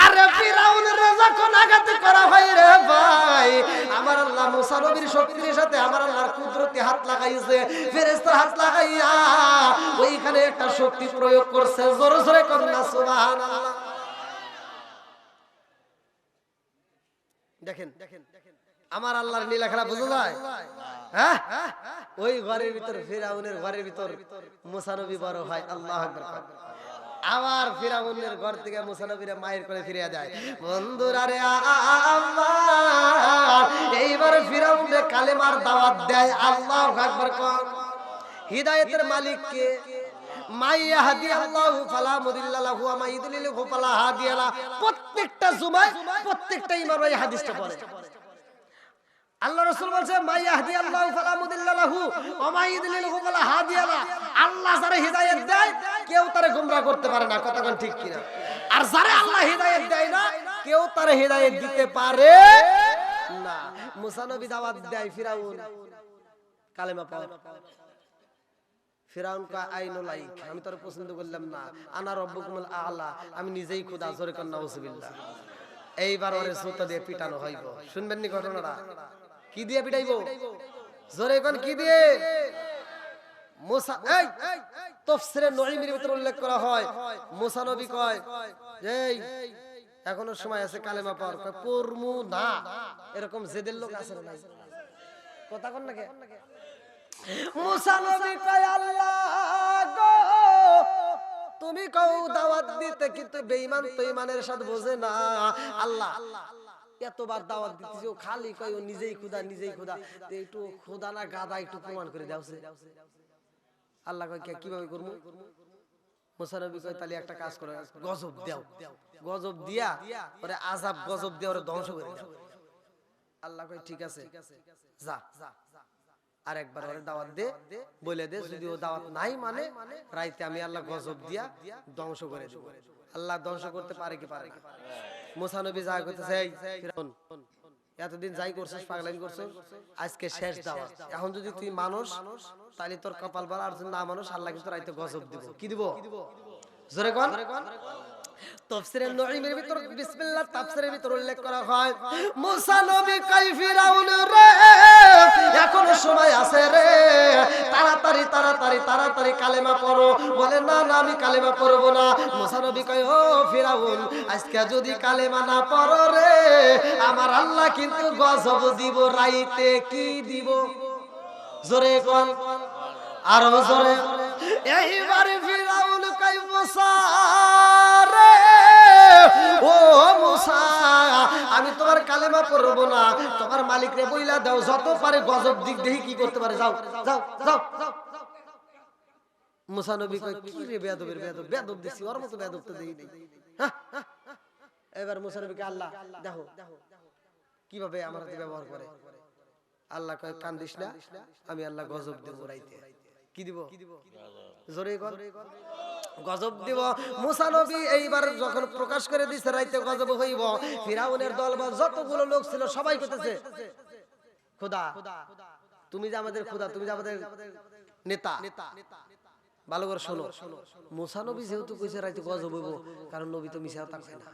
আরে ফিরাউনের যখন আঘাতে করা হয় রে ভাই আমার আল্লাহ মুসা নবীর শক্তির সাথে আমার আল্লাহর কুদরতি হাত লাগাইছে ফেরেশতার হাত লাগাইয়া ওইখানে একটা শক্তি প্রয়োগ করছে জোরে জোরে করুন না সুবহানাল্লাহ দেখেন আমার আল্লাহর লীলা খেলা বোঝা যায় হ্যাঁ ওই ঘরের ভিতর ফিরাউনের ঘরের ভিতর মুসা নবী বড় হয় আল্লাহু আকবার আবার ফিরাউনের ঘর থেকে মুসা নবীরে মায়ের করে ফিরিয়ে দেয় বন্ধুরা রে আল্লাহ এইবার ফিরাউনের কালেমার দাওয়াত দেয় আল্লাহু আকবার কোন হিদায়াতের মালিক কে মাইয়াহদি আল্লাহু ফালা মুদিল্লা লাহু ওয়া মাইয়ুদ্লিলহু ফালা হাদিয়া লা প্রত্যেকটা জুমায় প্রত্যেকটা ইমাম এই হাদিসটা পড়ে আল্লাহ রাসূল বলেছে মাইয়াহদি আল্লাহু ফালা মুদিল্লা লাহু ওয়া মাইয়ুদ্লিলহু ফালা হাদিয়া লা আল্লাহ যারে হিদায়াত দেয় কেউ তারে গোমরা করতে পারে না কথা কোন ঠিক কিনা আর যারে আল্লাহ হিদায়াত দেয় না কেউ তারে হিদায়াত দিতে পারে না মুসা নবী দাওয়াত দেয় ফিরাউন কালেমা পড় ফিরাউন কা আইনো লাইক আমি তোর পছন্দ করলাম না আনা রব্বুকুমুল আলা আমি নিজেই খোদা জোরে কর নাউজুবিল্লাহ এইবার ওরে সুতা দিয়ে পিটানো হইব শুনবেন নি ঘটনাটা কি দিয়ে পিটাইবো জোরে কোন কি দিয়ে মুসা এই তাফসীরে নুঈমির ভিতর উল্লেখ করা হয় মুসা নবী কয় এই এখনো সময় আছে কালেমা পড় কয় পড়মু না এরকম জেদের লোক আছে না কথা কোন নাকি মুসা নবী কয় আল্লাহ গো তুমি কও দাওয়াত দিতে কিন্তু বেঈমান তো ঈমানের সাথে বোঝে না আল্লাহ এতবার দাওয়াত দিতেছো খালি কয় ও নিজেই খোদা তে একটু খোদা না গাদা একটু প্রমাণ করে দাওছে আল্লাহ কয় কিভাবে করব মুসা নবী কয় তাহলে একটা কাজ করো গজব দাও গজব দিয়া পরে আযাব গজব দিয়া ওরে ধ্বংস করে দাও আল্লাহ কয় ঠিক আছে যা আর একবার ওরে দাওয়াত দে বলে দে যদি ও দাওয়াত নাই মানে রাইতে আমি আল্লাহ গজব দিয়া ধ্বংস করে দেব আল্লাহ ধ্বংস করতে পারে কি পারে না মুসা নবী যা কইতেছে এই ফিরাউন এতদিন যাই করছিস পাগলামি করছিস আজকে শেষ দাওয়াত এখন যদি তুই মানুষ তাহলে তোর কপাল ভালো আর যদি না মানুষ আল্লাহ কিন্তু রাইতে গজব দিব কি দিব জোরে কোন তাফসীরে নঈমের ভিতর বিসমিল্লাহ তাফসীরের ভিতর উল্লেখ করা হয় মুসা নবী কই ফিরাউন রে এখনো সময় আছে রে তাড়াতাড়ি তাড়াতাড়ি তাড়াতাড়ি কালেমা পড়ো বলে না না আমি কালেমা পড়ব না মুসা নবী কই ও ফিরাউন আজকে যদি কালেমা না পড়ো রে আমার আল্লাহ কিন্তু গজব দিব রাইতে কি দিব জোরে কোন আরো জোরে এইবার ফিরাউন কই মুসা রে ও মুসা আমি তোমার কালেমা পড়ব না তোমার মালিক রে বইলা দাও যত পারে গজব দিক দেখি কি করতে পারে যাও যাও যাও মুসা নবী কই কি রে বেয়াদবের বেয়াদব বেয়াদব দিছি ওর মত বেয়াদব তো দেই নাই এবার মুসা নবীকে আল্লাহ দেখো কিভাবে আমার সাথে ব্যবহার করে আল্লাহ কয় কান্দিস না আমি আল্লাহ গজব দেব রাইতে কি দিব জোরে কর গজব দিব মুসা নবী এইবার যখন প্রকাশ করে দিছে রাইতে গজব হইব ফিরাউনের দলবল যতগুলো লোক ছিল সবাই কইতেছে খোদা তুমি যে আমাদের খোদা তুমি যে আমাদের নেতা ভালো করে শোনো মুসা নবী যেহেতু কইছে রাইতে গজব হইব কারণ নবী তো মিছা কথা কয় না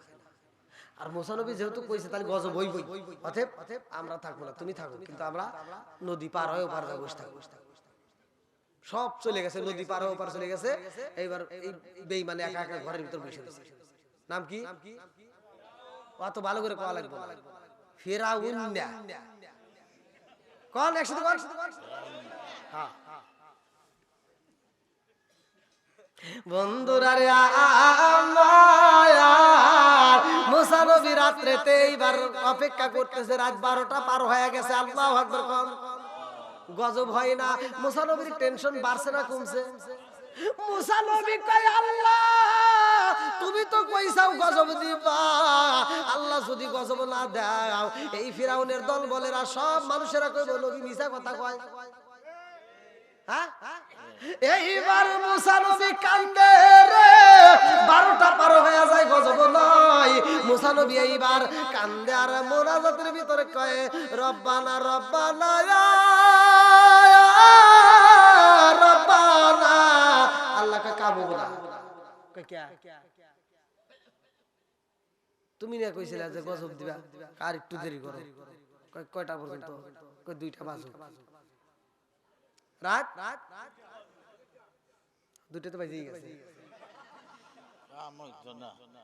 আর মুসা নবী যেহেতু কইছে তাহলে গজব হইবই অতএব আমরা থাকবো না তুমি থাকো কিন্তু আমরা নদী পার হয়ে ওপার যাবো সব চলে গেছে নদী পার হয়ে ওপার চলে গেছে এইবার এই বেঈমান একা একা ঘরের ভিতর বসে আছে নাম কি অত ভালো করে কোয়া লাগবে ফিরাউন না কোন একসাথে কোন হ্যাঁ বন্ধুরা রে আমার মুসা নবী রাত্রেতে এইবার অপেক্ষা করতেছে রাত 12টা পার হয়ে গেছে আল্লাহু আকবার কোন গজব হয় না মুসা নবীর টেনশন বাড়ছে না কমছে মুসা নবী কয় আল্লাহ তুমি তো কইছাও গজব দিবা আল্লাহ যদি গজব না দাও এই ফিরাউনের দল বলেরা সব মানুষেরা কইব নবী মিছা কথা কয় হ্যাঁ এইবার মুসা নবী কান্দে রে 12টা পার হয়ে যায় গজব নয় মুসা নবী এইবার কান্দে আর মুনাজাতের ভিতরে কয় রব্বানা রব্বানা ইয়া রব্বানা আল্লাহ কা কাবু না কয় কি তুমি না কইছিলা যে গজব দিবা আর একটু দেরি করো কয় কয়টা পর্যন্ত কয় 2টা বাজে রাত 2টা তো বাজে গেছে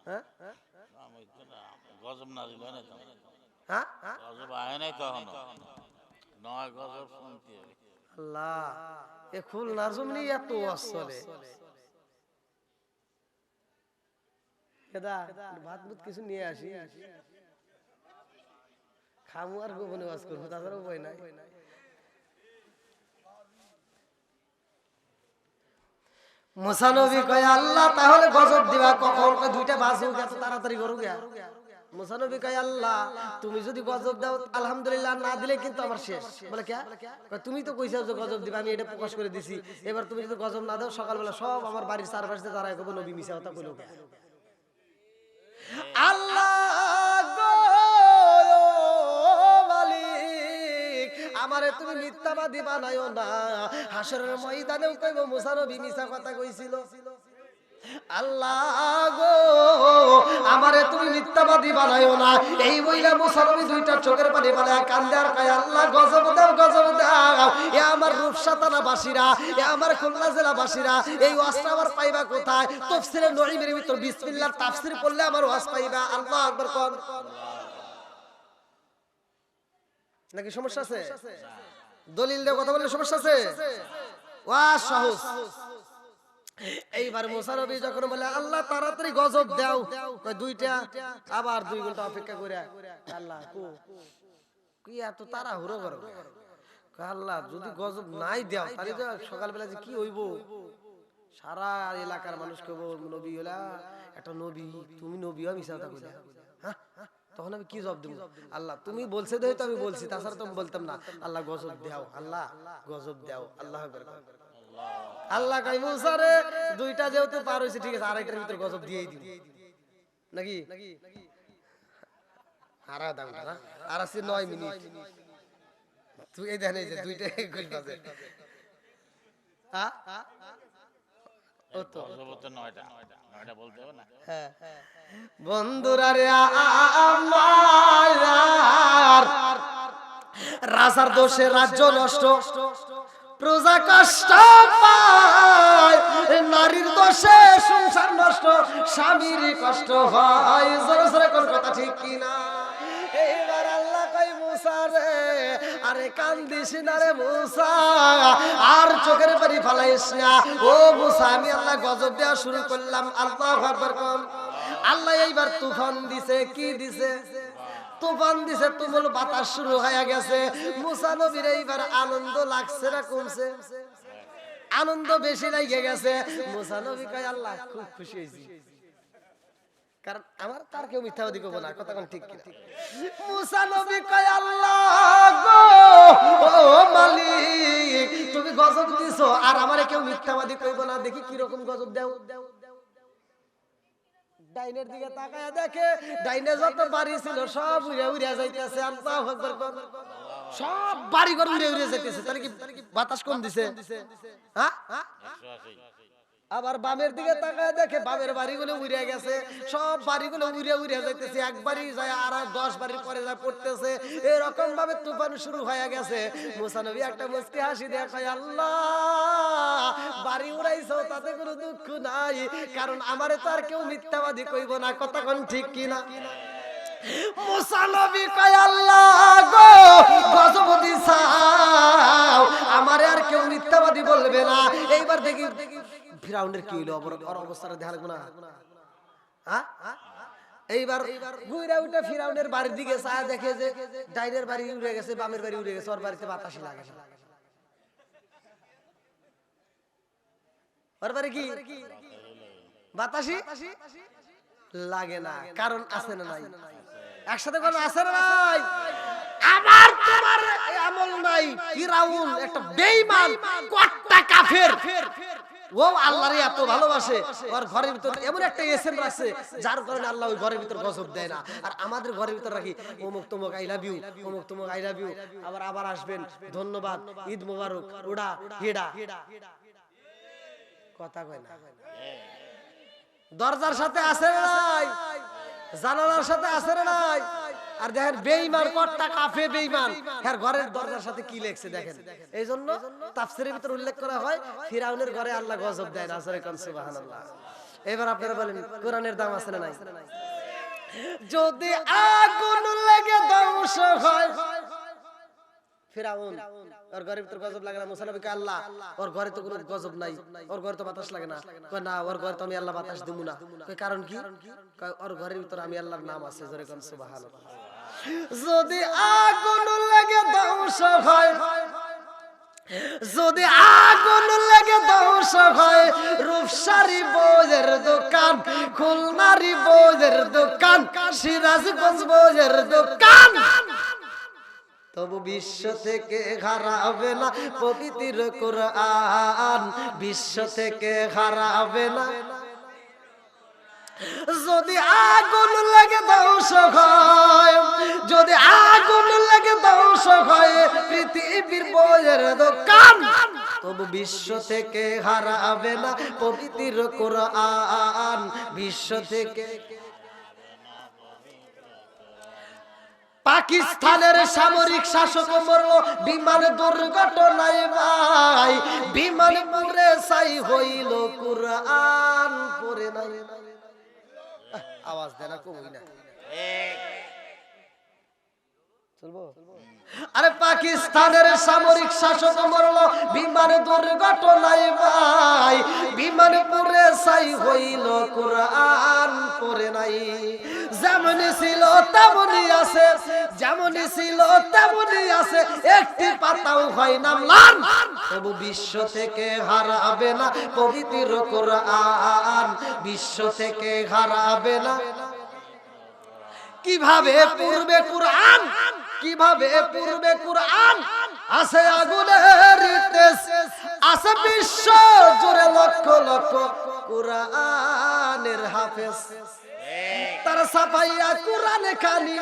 হ্যাঁ গজব না দিল না তো হ্যাঁ গজব আয় নাই তখন নয় গজব শুনতে আল্লাহ এ খুলনার জমিনে এত আসলে কেদা ভাত বুত কিছু নিয়ে আসি খামু আর গোপনে ওয়াজ করবো তাছাড়া উপায় নাই মুসা নবী কয় আল্লাহ তাহলে গজব দিবা কখন কয় 2টা বাজুক এত তাড়াতাড়ি করো গিয়া মুসা নবী কয় আল্লাহ তুমি যদি গজব দাও আলহামদুলিল্লাহ না দিলে কিন্তু আমার শেষ বলে কি কয় তুমি তো কইছাও যে গজব দিবা আমি এটা প্রকাশ করে দিছি এবার তুমি যদি গজব না দাও সকালবেলা সব আমার বাড়ির চারপাশে দাঁড়ায় কইবো নবী মিছা কথা কইলো আল্লাহ গো মালিক আমারে তুমি মিথ্যাবাদী বানায়ো না হাসরের ময়দানেও কইবো মুসা নবী মিছা কথা কইছিল আল্লাহ গো আমারে তুমি মিথ্যাবাদী বানায়ো না এই বইলা মুসা নবী 2টা চোখের পানি ফেলে কান্দে আর কয় আল্লাহ গজব দাও এ আমার রূপসাতানা বাসীরা এ আমার খুলনা জেলা বাসীরা এই ওয়াজটা আমার পাইবা কোথায় তাফসীরে নঈমের ভিতর বিসমিল্লাহর তাফসীর পড়লে আমার ওয়াজ পাইবা আল্লাহু আকবার কোন নাকি সমস্যা আছে দলিল দিয়ে কথা বললে সমস্যা আছে ওয়াজ সহজ এইবার মুসা নবী যখন বলে আল্লাহ তাড়াতাড়ি গজব দাও কয় 2টা আবার 2 ঘন্টা অপেক্ষা করে আল্লাহ কি এত তাড়াহুড়ো করো কয় আল্লাহ যদি গজব নাই দাও তাহলে তো সকালবেলা যে কি হইব সারা এলাকার মানুষ কইব নবী হলা একটা নবী তুমি নবী আমি মিছা কথা কইলা হ্যাঁ তখন আমি কি জবাব দেব আল্লাহ তুমি বলছে দেই তো আমি বলছি তাছাড়া তো আমি বলতাম না আল্লাহ গজব দাও আল্লাহ গজব দাও আল্লাহু আকবার আল্লাহ কই মুসা রে 2টা যেহেতু পার হইছে ঠিক আছে আরেকটার ভিতর গজব দিয়েই দিই নাকি হারা দাও না আর আছে 9 মিনিট তুই এই দেখেন এই যে 2টা 21 বাজে হ্যাঁ ও তো 9টা এটা বলতে হবে না। হ্যাঁ বন্ধুরা রে আমার রাজার দোষে রাজ্য নষ্ট, প্রজা কষ্ট পায়, নারীর দোষে সংসার নষ্ট, স্বামীর কষ্ট হয়। জোরে জোরে কোন কথা ঠিক কিনা? এইবার আল্লাহ কই মুসা রে, আরে কান্দিস না রে মুসা, আর চোখের পানি ফালাইস না। ও মুসা, আমি আল্লাহ গজব দেওয়া শুরু করলাম। আল্লাহু আকবার কোন। আল্লাহ এইবার তুফান দিছে। কি দিছে? তুফান দিছে, তুমুল বাতাস শুরু হয়ে গেছে। মুসা নবীর এইবার আনন্দ লাগছে না কমছে? আনন্দ বেশি লাগে গেছে। মুসা নবী কয় আল্লাহ খুব খুশি হয়েছি, কারণ আমার তার কেউ মিথ্যাবাদী করবো না। কথা কোন ঠিক কিনা? মুসা নবী কয় আল্লাহ গো, ও মালিক, তুমি গজব দিছো আর আমারে কেউ মিথ্যাবাদী কইবো না। দেখি কি রকম গজব দাও। ডাইনের দিকে তাকায় দেখে ডাইনে যত বাড়ি ছিল সব উড়ে উড়ে যাইতেছে। আল্লাহু আকবার কোন। সব বাড়ি ঘর উড়ে উড়ে যাইতেছে। তাহলে কি বাতাস কম দিছে? হ্যাঁ। 180 আবার বামের দিকে তাকায় দেখে বামের বাড়িগুলো উড়ে গেছে। সব বাড়িগুলো উড়ে উড়ে যাইতেছে। এক বাড়ি যায় আর 10 বাড়ির পরে যা পড়তেছে। এরকম ভাবে তুফান শুরু হয়ে গেছে। মুসা নবী একটা মুস্কি হাসি দিয়ে কয় আল্লাহ, বাড়ি উড়াইছো তাতে কোনো দুঃখ নাই, কারণ আমারে তো আর কেউ মিথ্যাবাদী কইব না। কথা কোন ঠিক কিনা? মুসা নবী কয় আল্লাহ গো, গজব দিছাও, আমারে আর কেউ মিথ্যাবাদী বলবে না। এইবার দেখি ফিরাউনের কি হইলো, ওর অবস্থাটা দেখা লাগবে না? হ্যাঁ, এইবার ঘুরে উঠে ফিরাউনের বাড়ির দিকে চায় দেখে যে ডাইনের বাড়ি উড়ে গেছে, বামের বাড়ি উড়ে গেছে, ওর বাড়িতে বাতাসই লাগে না। ওর বাড়ি কি বাতাসি লাগে না? কারণ আছে না নাই? একসাথে কোন আছে না নাই? আমার তোমার আমল নাই। ফিরাউন একটা বেঈমান, কট্টা কাফের। ও আল্লাহর এত ভালোবাসে, ওর ঘরের ভিতর এমন একটা এসএম রাখছে যার কারণে আল্লাহ ওই ঘরের ভিতর গজব দেয় না। আর আমাদের ঘরের ভিতর রাখি অমুক তমুক আই লাভ ইউ, অমুক তমুক আই লাভ ইউ, আবার আসবেন, ধন্যবাদ, ঈদ মোবারক, ওড়া হেডা। কথা কয় না। দরজার সাথে আছে না নাই? জানালার সাথে আছে না নাই? আর দেখেন বেঈমান, কট্টা কাফের বেঈমান, আর ঘরের দরজার সাথে কি লেখছে দেখেন। এইজন্য তাফসীরের ভিতর উল্লেখ করা হয় ফিরাউনের ঘরে আল্লাহ গজব দেয় না। জোরে কোন সুবহানাল্লাহ। এবার আপনারা বলেন কোরআনের দাম আছে না নাই? যদি আগুন লেগে ধ্বংস হয়, ফিরাউন ওর ঘরের ভিতর গজব লাগে না? মুসা নবী কয় আল্লাহ ওর ঘরে তো কোনো গজব নাই, ওর ঘরে তো বাতাস লাগে না। কয় না, ওর ঘরে তো আমি আল্লাহ বাতাস দেব না। কয় কারণ কি? কয় ওর ঘরের ভিতর আমি আল্লাহর নাম আছে। জোরে কোন সুবহানাল্লাহ। যদি আগুন লেগে ধ্বংস হয়, যদি আগুন লেগে ধ্বংস হয়, রূপসারি বউয়ের দোকান, খুলনারি বউয়ের দোকান, সিরাজগঞ্জ বউয়ের দোকান, তবু বিশ্ব থেকে হারাবে না পবিত্র কোরআন, বিশ্ব থেকে হারাবে না। যদি আগুন লেগে ধ্বংস হয়, যদি আগুন লেগে ধ্বংস হয় পৃথিবীর বইয়ের দোকান, তবু বিশ্ব থেকে হারাবে না পবিত্র কোরআন, বিশ্ব থেকে। পাকিস্তানের সামরিক শাসক মরল বিমান দুর্ঘটনায় ভাই, বিমান পুড়ে ছাই হইল কোরআন পড়ে নাই। আওয়াজ দেনা কমই না চলবো। আরে পাকিস্তানের সামরিক শাসক মরল বিমান দুর্ঘটনায় ভাই, বিমান পুড়ে ছাই হইল কোরআন পড়ে নাই। যেমনই ছিল তেমনই আছে, যেমনই ছিল তেমনই আছে, একটি পাতাও হয় না ম্লান, তবু বিশ্ব থেকে হারাবে না পবিত্র কোরআন, বিশ্ব থেকে হারাবে না। কিভাবে পূর্বে কোরআন, কিভাবে পূর্বে কোরআন আছে আগুনের তেজ, আছে বিশ্ব জুড়ে লক্ষ লক্ষ কোরআনের হাফেজ। তারা ছাপাইয়া কোরআনে খানি,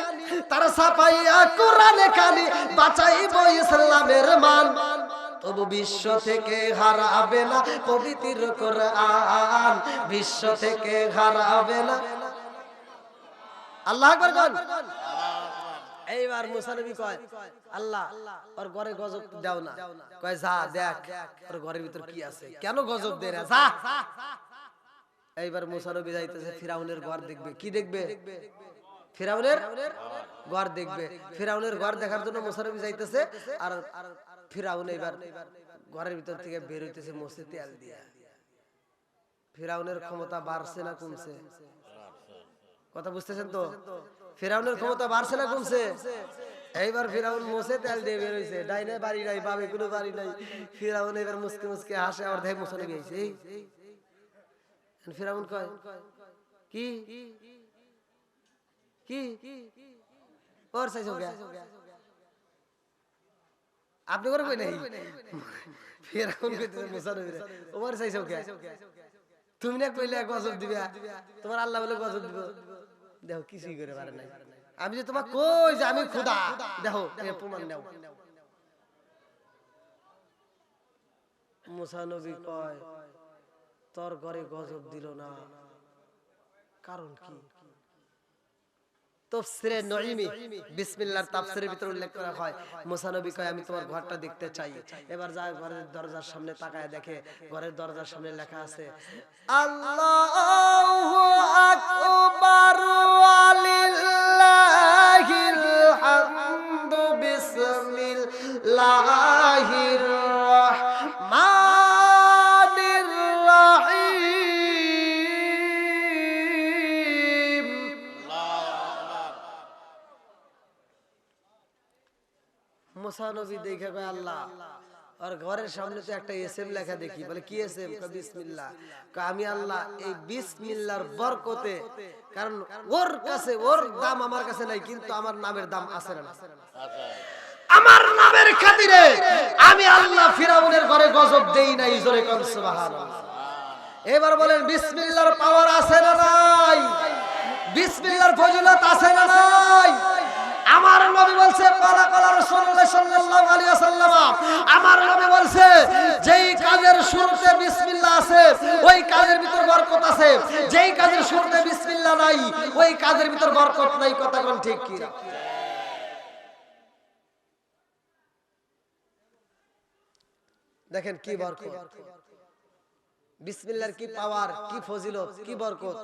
তারা ছাপাইয়া কোরআনে খানি, বাঁচাইব ইসলামের মান। তবু বিশ্ব থেকে হারাবে না পবিত্র কোরআন, বিশ্ব থেকে হারাবে না। আল্লাহু আকবার বল। এইবার মুসা নবী কয় আল্লাহ ওর ঘরে গজব দাও না। কয় যা দেখ ওর ঘরের ভিতর কি আছে, কেন গজব দে না, যা। এইবার মুসা নবী যাইতেছে ফিরাউনের ঘর দেখবে। কি দেখবে? ফিরাউনের ঘর দেখবে। ফিরাউনের ঘর দেখার জন্য মুসা নবী যাইতেছে, আর ফিরাউন এইবার ঘরের ভিতর থেকে বের হইতেছে মোছে তেল দিয়া। ফিরাউনের ক্ষমতা বাড়ছে না কমছে? কথা বুঝতেছেন তো? ফিরাউনের ক্ষমতা বাড়ছে না কমছে? এইবার ফিরাউন মোছে তেল দিয়ে বের হইছে, ডাইনে বাড়ি নাই, বামে কোনো বাড়ি নাই। ফিরাউন এবার মুসকে মুসকে হাসে, আর দেখে মুসা নবী আইছে। ফিরাউন কয় কি কি ওর চাইছো কে? আপনি করে কই নাই? ফিরাউন কইতেছে মুসা নবীরে, ওর চাইছো কে? তুমি না কইলে গজব দিবা, তোমার আল্লাহ বলে গজব দিব। দেখো কিছুই করে পারে নাই। আমি যে তোমাকে কই যে আমি খোদা, দেখো এর প্রমাণ নাও। মুসা নবী কয় তোর ঘরে গজব দিল না, কারণ কি? তাফসীরে নঈমি বিসমিল্লাহর তাফসীরের ভিতর উল্লেখ করা হয়, মুসা নবী কয় আমি তোমার ঘরটা দেখতে চাই। এবার যায় ঘরের দরজার সামনে তাকায়, দেখে ঘরের দরজার সামনে লেখা আছে আল্লাহু আকবার ওয়ালিল্লাহিল হামদু বিসমিল্লাহির রাহমানির রাহিম। মুসা নবী দেখে কয় আল্লাহ আর ঘরের সামনে তো একটা এসএম লেখা দেখি। বলে কি এসএম? কয় বিসমিল্লাহ। কয় আমি আল্লাহ এই বিসমিল্লাহর বরকতে, কারণ ওর কাছে ওর দাম আমার কাছে নাই, কিন্তু আমার নামের দাম আছে না? আমার নামের খাতিরে আমি আল্লাহ ফিরাউনের ঘরে গজব দেই নাই। জোরে কোন সুবহানাল্লাহ। এবার বলেন বিসমিল্লাহর পাওয়ার আছে না নাই? বিসমিল্লাহর ফজিলত আছে না নাই? আমার নবী বলছে কালা কালা রাসূলুল্লাহ সাল্লাল্লাহু আলাইহি ওয়াসাল্লাম, আমার নবী বলছে যেই কাজের শুরুতে বিসমিল্লাহ আছে ওই কাজের ভিতর বরকত আছে, যেই কাজের শুরুতে বিসমিল্লাহ নাই ওই কাজের ভিতর বরকত নাই। কথা কোন ঠিক কি? দেখেন কি বরকত, বিসমিল্লাহর কি পাওয়ার, কি ফজিলত, কি বরকত।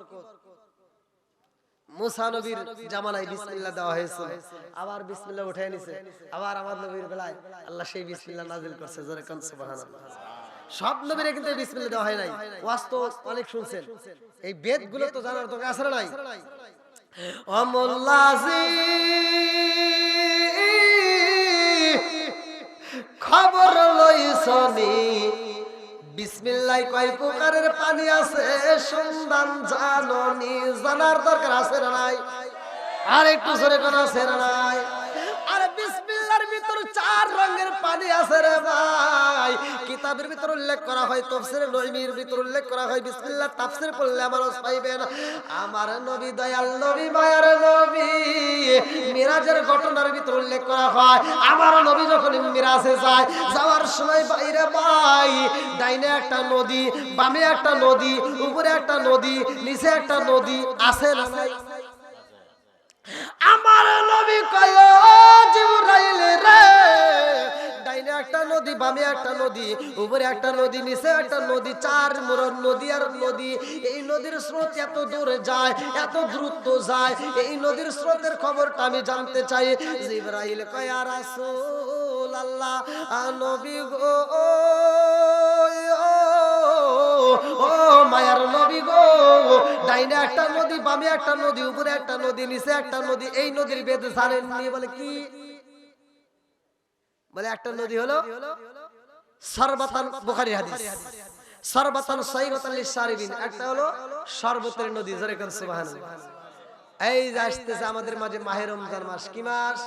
মুসা নবীর জামানায় বিসমিল্লাহ দেওয়া হয়েছিল, আবার বিসমিল্লাহ উঠায় নিছে, আবার আমার নবীর বেলায় আল্লাহ সেই বিসমিল্লাহ নাযিল করছে। জোরে কোন সুবহানাল্লাহ। সব নবীরে কিন্তু বিসমিল্লাহ দেওয়া হয় নাই। ওয়াজ তো অনেক শুনছেন, এই বেদগুলো তো জানার দরকার আছে না নাই? অমুল্লাজি খবর লইছনি বিসমিল্লাহ কয় প্রকারের পানি আছে সন্ধান জাননি, জানার দরকার আছে না নাই? আর একটু জোরে কোন আছে না নাই? আরে বিসমিল্লাহর ভিতর চার রঙের পানি আছে রে ভাই। কিতাবের ভিতর উল্লেখ করা হয়, তাফসীরে নঈমির ভিতর উল্লেখ করা হয়, বিসমিল্লাহ তাফসীর পড়লে আমার রস পাইবেন। আমার নবী দয়াল নবী মায়ার নবী মিরাজের ঘটনার ভিতর উল্লেখ করা হয়, আমার নবী যখন মিরাজে যায়, যাওয়ার সময় বাইরে ভাই ডাইনে একটা নদী, বামে একটা নদী, উপরে একটা নদী, নিচে একটা নদী আছে না নাই? আমার নবী কয় জিবরাইল রে, ডাইনে একটা নদী, বামে একটা নদী, উপরে একটা নদী, নিচে একটা নদী, চার মোড় নদী আর নদী। এই নদীর স্রোত এত দূরে যায়, এত দ্রুত যায়, এই নদীর স্রোতের খবরটা আমি জানতে চাই। জিবরাইল কয় ইয়া রাসূলুল্লাহ, নবী গো, ও মায়ার নবী গো, ডাইনে একটা নদী, বামে একটা নদী, উপরে একটা নদী, নিচে একটা নদী, এই নদীর বেদ জানেননি? বলে কি? বলে একটা নদী হলো সরবাতান, বুখারীর হাদিস, সরবাতান সাইগাতান লিশারিবিন, একটা হলো শরবতের নদী। জোরে কোন সুবহানাল্লাহ। এই যে আসতেছে আমাদের মাঝে মাহে রমজান মাস, কি মাস?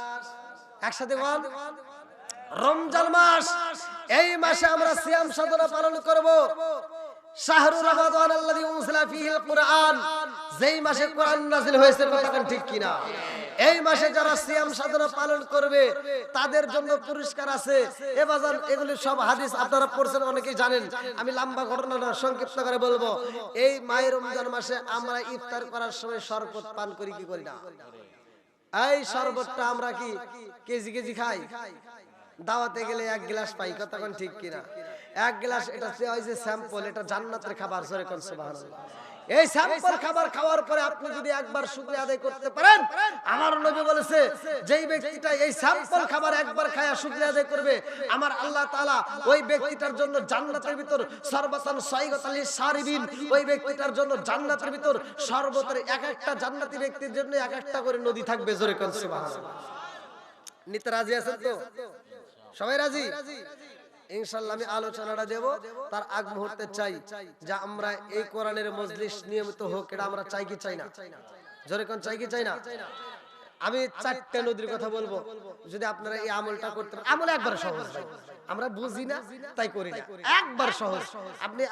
একসাথে বল, রমজান মাস। এই মাসে আমরা সিয়াম সাধনা পালন করব। শাহরু রমাদান আল্লাযী উনজিলা ফীহিল কুরআন, যেই মাসে কোরআন নাযিল হয়েছে। কথা ঠিক কিনা? এই মাসে যারা সিয়াম সাধনা পালন করবে তাদের জন্য পুরস্কার আছে। এ বাজার এগুলি সব হাদিস আপনারা পড়ছেন, অনেকেই জানেন। আমি লম্বা ঘটনা না, সংক্ষিপ্ত করে বলবো। এই মাহে রমজান মাসে আমরা ইফতার করার সময় শরবত পান করি কি করি না? এই শরবতটা আমরা কি কেজি কেজি খাই? দাওয়াতে গেলে এক গ্লাস পাই, কথা কোন ঠিক কিনা? এক গ্লাস, এটা হচ্ছে স্যাম্পল, এটা জান্নাতের খাবার। জোরে কোন সুবহানাল্লাহ। এই স্যাম্পল খাবার খাওয়ার পরে আপনি যদি একবার শুকরিয়া আদায় করতে পারেন, আমার নবী বলেছে যেই ব্যক্তিটা এই স্যাম্পল খাবার একবার খায়া শুকরিয়া আদায় করবে, আমার আল্লাহ তাআলা ওই ব্যক্তিটার জন্য জান্নাতের ভিতর সরবতান সাইগাতাল লিসারিবিন, ওই ব্যক্তিটার জন্য জান্নাতের ভিতর সর্বতের এক একটা জান্নাতি ব্যক্তির জন্য এক একটা করে নদী থাকবে। জোরে কোন সুবহানাল্লাহ। নিতে রাজি আছেন তো? সবাই রাজি? ইনশাআল্লাহ আমি আলোচনাটা দেব, তার আগ মুহূর্তে চাই যে আমরা এই কোরআনের মজলিস নিয়মিত হোক। এটা আমরা চাই কি চাই না? জোরে কোন চাই কি চাই না? আমি 4টা নদীর কথা বলবো, যদি আপনারা এই আমলটা করতে পারেন। আমল একবার সহজ ভাই, আমরা বুঝি না তাই করি না, একবার সহজ।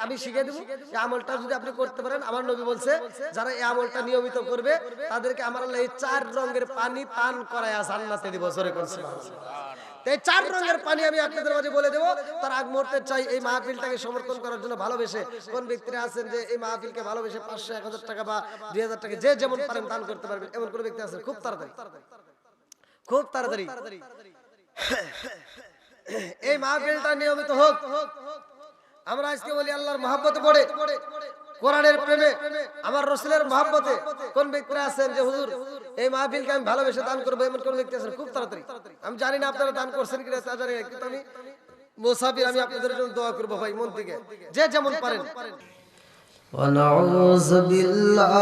আমি শিখিয়ে দেব, এই আমলটা যদি আপনি করতে পারেন, আমার নবী বলছে যারা এই আমলটা নিয়মিত করবে তাদেরকে আমার আল্লাহ এই 4 রঙের পানি পান করায়া জান্নাতে দিব। জোরে কোন সুবহানাল্লাহ। এই 4 রঙের পানি আমি আপনাদের মাঝে বলে দেব। তার আগ মুহূর্তে চাই এই মাহফিলটাকে সমর্থন করার জন্য ভালোবেসে কোন ব্যক্তিরা আছেন যে এই মাহফিলকে ভালোবেসে 500 1000 টাকা বা 2000 টাকা যে যেমন পারেন দান করতে পারবেন, এমন কোন ব্যক্তি আছেন? খুব তাড়াতাড়ি, খুব তাড়াতাড়ি এই মাহফিলটা নিয়মিত হোক। আমরা আজকে বলি আল্লাহর মহব্বতে পড়ে, কোরআনের প্রেমে, আমার রাসূলের মহব্বতে কোন ব্যক্তিরা আছেন যে হুজুর এই মাহফিলকে আমি ভালোবেসে দান করব, এমন কোন ব্যক্তি আছেন? খুব তাড়াতাড়ি। আমি জানি না আপনারা দান করছেন কিনা তা জানি না, কিন্তু আমি মুসাফির, আমি আপনাদের জন্য দোয়া করব ভাই মন থেকে, যে যেমন পারেন। ونعوذ بالله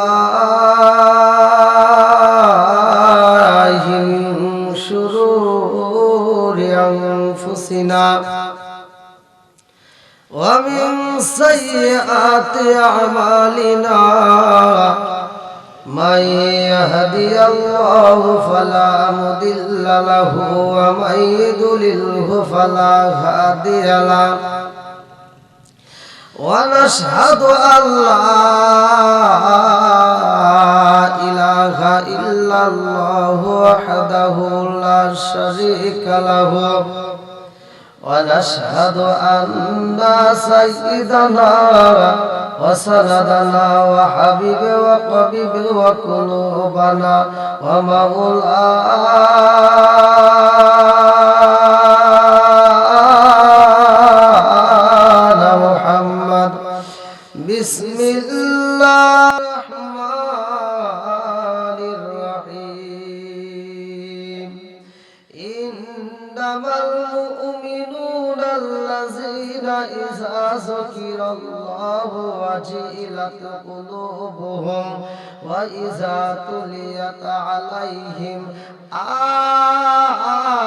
من شرور أنفسنا ومن سيئات أعمالنا من يهدي الله فلا مضل له ومن يضلله فلا هادي له ونشهد أن لا إله إلا الله وحده لا شريك له ونشهد أن سيدنا وسندنا وحبيب وقبيب وقلوبنا ومولانا محمد بسم الله الرحمن الرحيم إنما المؤمنون الذين إذا ذكر الله وجلت قلوبهم وإذا تليت عليهم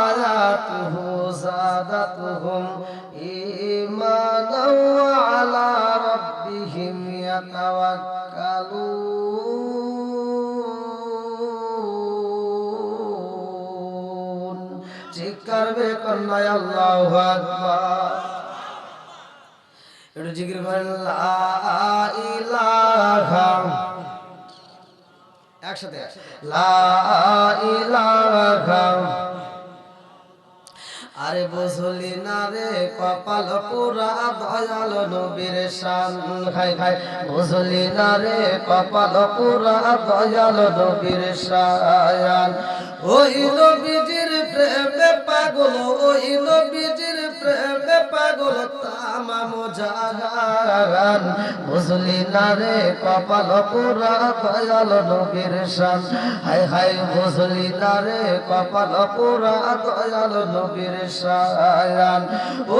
آياته زادتهم إيمانا وعلى ربهم يتوكلون জিকির বে কন্যা আল্লাহু আকবার একটু জিকির করেন লা ইলাহা একসাথে লা ইলাহা আরে বুঝলি না রে কপাল পুরা দয়াল নবীর শান খাই খাই বুঝলি না রে কপাল পুরা দয়াল নবীর শান ওই নবীজির প্রেমে পাগল ওই নবীজির প্রেমে পাগল তামাম জাহান বুঝলি না রে কপাল পুরা দয়াল নবীর শান হাই হাই বুঝলি না রে কপাল পুরা দয়াল নবীর শান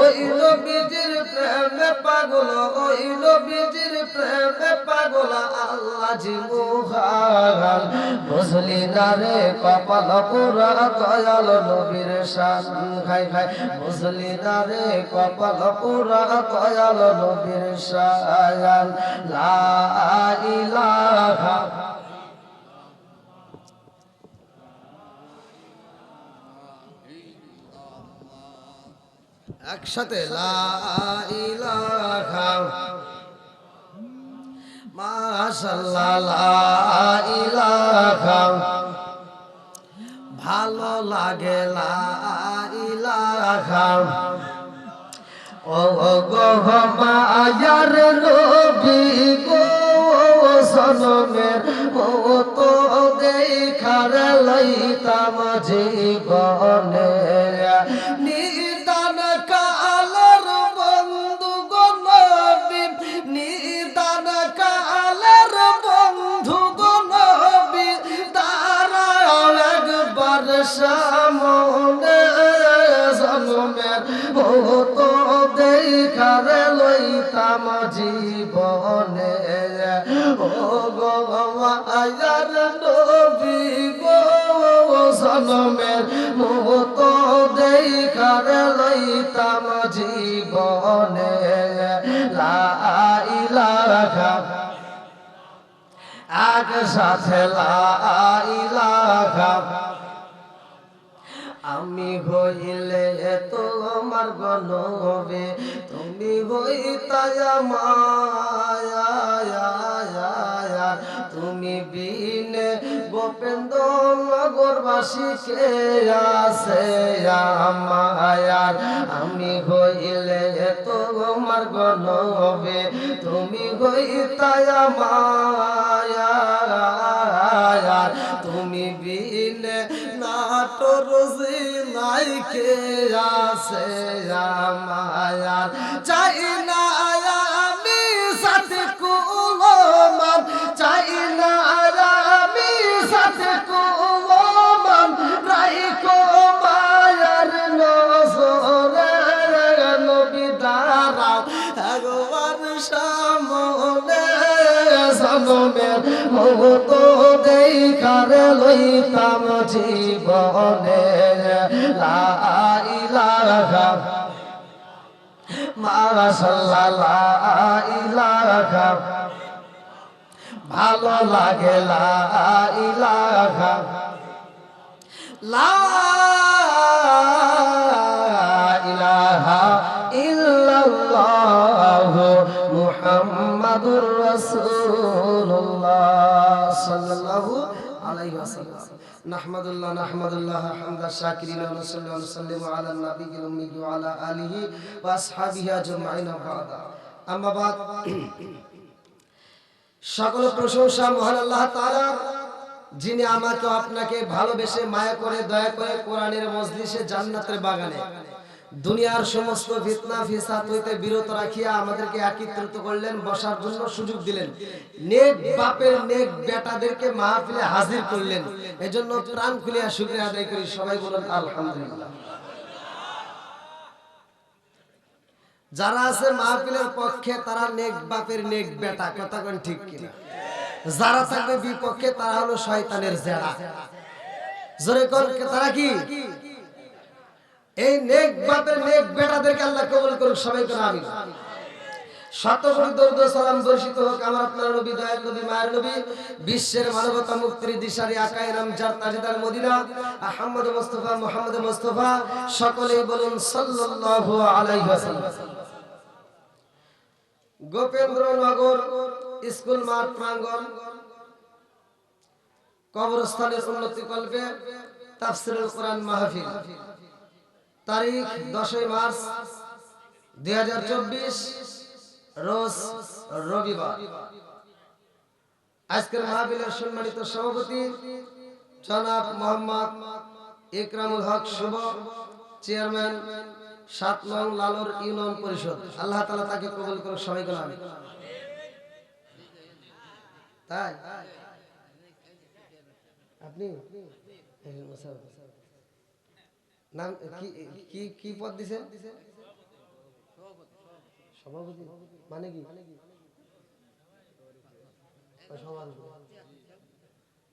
ওই নবীজির প্রেমে পাগল ওই নবীজির প্রেমে পাগল আল্লাহ জিমুহান বুঝলি না রে কপাল পুরা দয়াল নবীর শান খাই খাই বুঝলি না রে কপাল পুরা দয়াল নবীর শান লা ইলাহা একসাথে লা ইলাহা মাশাআল্লাহ লা ইলাহা লাগে লা ইলাহা ও গো মায়ার নবী গো সনমের মতো দেখার লইতাম জীবনে নিদান কালের বন্ধু গো নবী নিদান কালের বন্ধু গো নবী তারা একবার সামনে সনমের মতো দেখার লইতাম জীবনে ও গো মায়ার নবী গো সনমের মতো দেখার লইতাম জীবনে লা ইলাহা এক সাথে লা ইলাহা আমি হইলে তোমার গনবে তুমি হইতাই মায়া তুমি বিনে গোপেন্দ্র নগরবাসী কে আছে মায়ার আমি হইলে তোমার গনবে তুমি হইতাই মায়া তুমি বিনে নাটোর নাই কে আছে মায়ার চাই না আমি সাথে কুলমান চাই না আমি সাথে কুলমান রাইকো মায়ার নজরে নবী দাঁড়াও একবার সামনে সনমের মতো দেখার লইতাম জীবনে লা ইলাহা মাশাআল্লাহ লা ইলাহা ভালো লাগে লা ইলাহা লা ইলাহা ইল্লাল্লাহ মুহাম্মাদুর রাসূলুল্লাহ সাল্লাল্লাহু আলাইহি ওয়াসাল্লাম নাহমাদুল্লাহ হামদা শাকিরিন ওয়া নাসাল্লি ওয়া নাসাল্লিমু আলা নাবিয়িল উম্মি ওয়া আলা আলিহি ওয়া আসহাবিহি আজমাইন বাদা আম্মা বাদ সকল প্রশংসা মহান আল্লাহ তাআলার যিনি আমাকে আপনাকে ভালোবেসে মায়া করে দয়া করে কোরআনের মজলিসে জান্নাতের বাগানে দুনিয়ার সমস্ত ফিতনা ফিসাদ হইতে বিরত রাখিয়া আমাদেরকে একত্রিত করলেন বসার জন্য সুযোগ দিলেন নেক বাপের নেক বেটাদেরকে মাহফিলে হাজির করলেন এজন্য প্রাণ খুলিয়া শুকরিয়া আদায় করি সবাই বলুন আলহামদুলিল্লাহ যারা আছে মাহফিলের পক্ষে তারা নেক বাপের নেক বেটা কথা কোন ঠিক কিনা যারা থাকবে বিপক্ষে তারা হলো শয়তানের জেড়া জোরে কোন তারা কি এই নেক বাপের নেক বেটাদেরকে আল্লাহ কবুল করুক সবাই করে আমিন শত কোটি দরুদ ও সালাম বর্ষিত হোক আমার আপনার নবী দয়াল নবী মায়ের নবী বিশ্বের মানবতা মুক্তির দিশারি আকায়ে নামজার তাজদার মদিনা আহমদ মুস্তাফা মুহাম্মদ মুস্তাফা সকলেই বলুন সাল্লাল্লাহু আলাইহি ওয়াসাল্লাম গোপেন্দ্রনগর স্কুল মাঠ প্রাঙ্গণ কবরস্থানের উন্নতি কল্পে তাফসীরুল কোরআন মাহফিল তারিখ 10 মার্চ 2024 রোজ রবিবার আজকের মাহফিলের সম্মানিত সভাপতি জনাব মোহাম্মদ ইকরামুল হক শুভ চেয়ারম্যান 7 নং লালুর ইউনিয়ন পরিষদ আল্লাহ তাআলা তাকে কবুল করুক সবাই বলুন আমিন তাই আপনি নাম কি কি পদ দিবেন সভাপতি মানে কি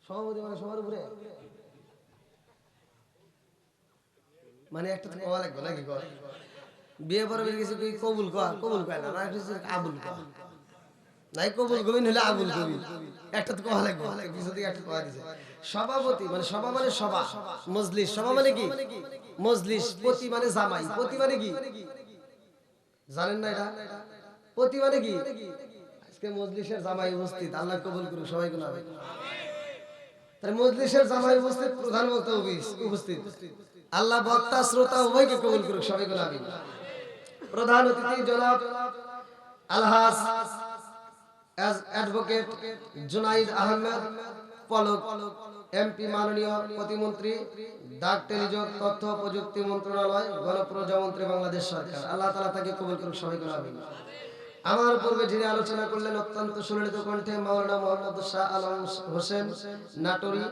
সভাপতি মানে সবার উপরে মানে একটা তো কওয়া লাগবে নাকি কয় বিয়ে পরে কিছু কি কবুল কয় না কিছু আবুল কয় নাই কবুল কবিন হলে আবুল কবি একটা তো কওয়া লাগবে কিছু থেকে একটা কওয়া দিছে সভাপতি মানে সভা মানে সভা মজলিস সভা মানে কি মজলিস পতি মানে জামাই পতি মানে কি জানেন না এটা পতি মানে কি আজকে মজলিসের জামাই উপস্থিত আল্লাহ কবুল করুক সবাই গুলো তাই মজলিসের জামাই উপস্থিত, প্রধান বক্তা উপস্থিত, আল্লাহ বক্তা শ্রোতা উভয়কে কবুল করুক, সবাই বলে আমিন। প্রধান অতিথি জনাব আলহাজ অ্যাডভোকেট জুনাইদ আহমেদ পলক, এমপি, মাননীয় প্রতিমন্ত্রী, ডাক টেলিযোগ তথ্য প্রযুক্তি মন্ত্রণালয়, গণপ্রজাতন্ত্রী বাংলাদেশ সরকার, আল্লাহ তাআলা তাকে কবুল করুক, সবাই বলে আমিন। আমার পূর্বে যিনি আলোচনা করলেন অত্যন্ত সুললিত কণ্ঠে মাওলানা মোহাম্মদ শাহ আলম হোসেন নাটোরি,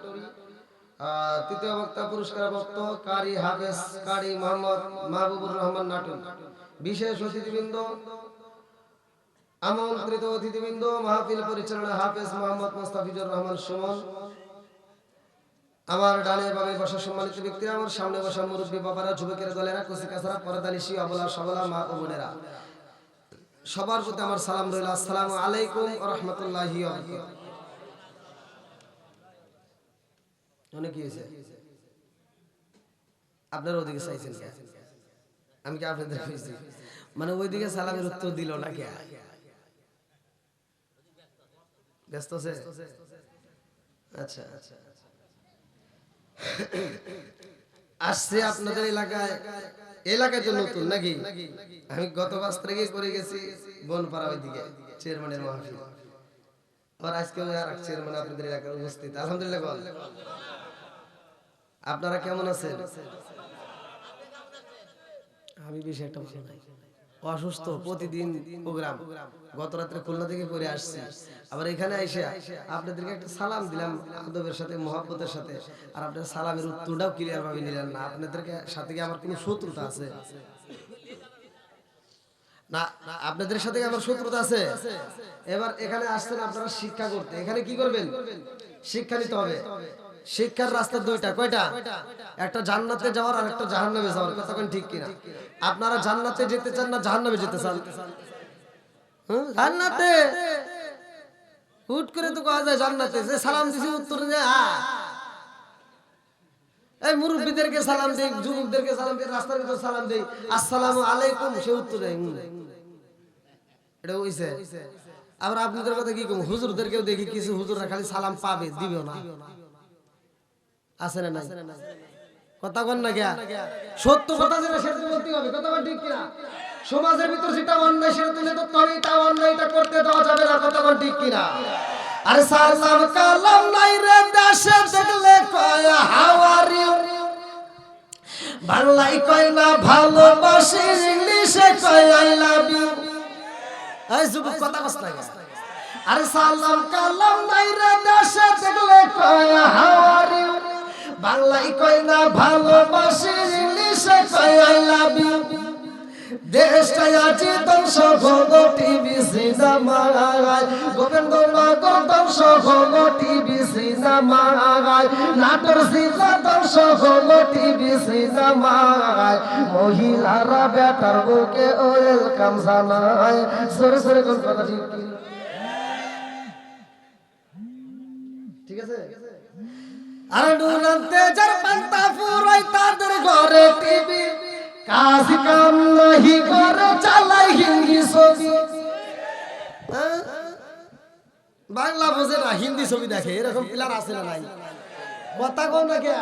তৃতীয় বক্তা পুরস্কারপ্রাপ্ত কারি হাফেজ কারি মোহাম্মদ মাহবুবুর রহমান নাটোরি, বিশেষ অতিথিবৃন্দ, আমন্ত্রিত অতিথিবৃন্দ, মাহফিল পরিচালনা হাফেজ মোহাম্মদ মুস্তাফিজুর রহমান সুমন, আমার ডানে বামে বসা সম্মানিত ব্যক্তিরা, আমার সামনে বসা মুরব্বী বাবারা, যুবকের দলেরা, কুচি কাছারা, পর্দানিশী, অবলা সবলা মা ও বোনেরা, সবার প্রতি আমার সালাম রইল। আসসালামু আলাইকুম ওয়া রাহমাতুল্লাহি ওয়া বারাকাতুহু। অনেক কি হয়েছে? আপনারা ওদিকে চাইছেন কে? আমি কি আপনাদের কইছি? মানে ওইদিকে সালামের উত্তর দিল না কে? ব্যস্ত আছে? আচ্ছা আচ্ছা, আসছে আপনাদের এলাকায় তো নতুন নাকি? আমি গত 5 তারিখে করে গেছি বনপাড়া ওইদিকে চেয়ারম্যানের মাহফিল, আর আজকে আর এক চেয়ারম্যান আপনাদের এলাকায় উপস্থিত। আলহামদুলিল্লাহ। আপনারা কেমন আছেন? আমি বেশি একটা ভালো নাই, অসুস্থ, প্রতিদিন প্রোগ্রাম, গত রাত্রে খুলনা থেকে করে আসছি, আবার এখানে এসে আপনাদেরকে একটা সালাম দিলাম আদবের সাথে, মহব্বতের সাথে, আর আপনার সালামের উত্তরটাও ক্লিয়ার ভাবে নিলেন না। আপনাদেরকে সাথে কি আমার কোনো শত্রুতা আছে? না, আপনাদের সাথে আমার শত্রুতা আছে? এবার এখানে আসছেন আপনারা শিক্ষা করতে, এখানে কি করবেন? শিক্ষা নিতে হবে। শিক্ষার রাস্তা দুইটা, কয়টা? একটা জান্নাতে যাওয়ার আর একটা জাহান্নামে যাওয়ার, কথা কোন ঠিক কিনা? আপনারা জান্নাতে যেতে চান না জাহান্নামে যেতে চান? জান্নাতে হুট করে তো কওয়া যায় জান্নাতে, যে সালাম দিছি উত্তর দেয় এই মুরব্বিদেরকে সালাম দেই, যুবকদেরকে সালাম দেই, রাস্তার ভিতর সালাম দেই, আসসালামু আলাইকুম, সে উত্তর দেয় এটা হইছে। আবার আপনাদের কথা কি কম, হুজুরদেরকেও দেখি কিছু হুজুররা খালি সালাম পাবে, দিবেও না, আছে না নাই? কথা কন না কে? সত্য কথা যেটা সেটা বলতে হবে, কথা বল ঠিক কিনা? সমাজের ভিতর যেটা অন্যায় সেটা তুলে ধরতে হবে, তা অন্যায়টা করতে দেওয়া যাবে না, কথা বল ঠিক কিনা? আরে সালাম কালাম নাই রে দেশে, দেখলে কয় হাউ আর ইউ, বাংলায় কয় না ভালোবাসি, ইংলিশে কয় আই লাভ ইউ। এই যুবক কথা কস না। আরে সালাম কালাম নাই রে দেশে, দেখলে কয় হাউ আর ইউ, বাংলায় কয় না ভালোবাসি, ইংলিশে কয় আই লাভ ইউ। দেশটা আজি ধ্বংস হলো টিভি সিনেমায়, গোবিন্দ নগর ধ্বংস হলো টিভি সিনেমায়, নাটোর জেলা ধ্বংস হলো টিভি সিনেমায়, মহিলারা বেটার বুকে ওয়েলকাম জানায়। সরে সরে কোন কথা ঠিক আছে? আর নুনান্তে যার পান্তা ফুরাই তাদের ঘরে টিভি, কাজ কাম নাহি করে চালাই হিন্দি ছবি। বাংলা বোঝে না, হিন্দি ছবি দেখে, এরকম প্লেয়ার আছে না নাই? কথা কম না কে?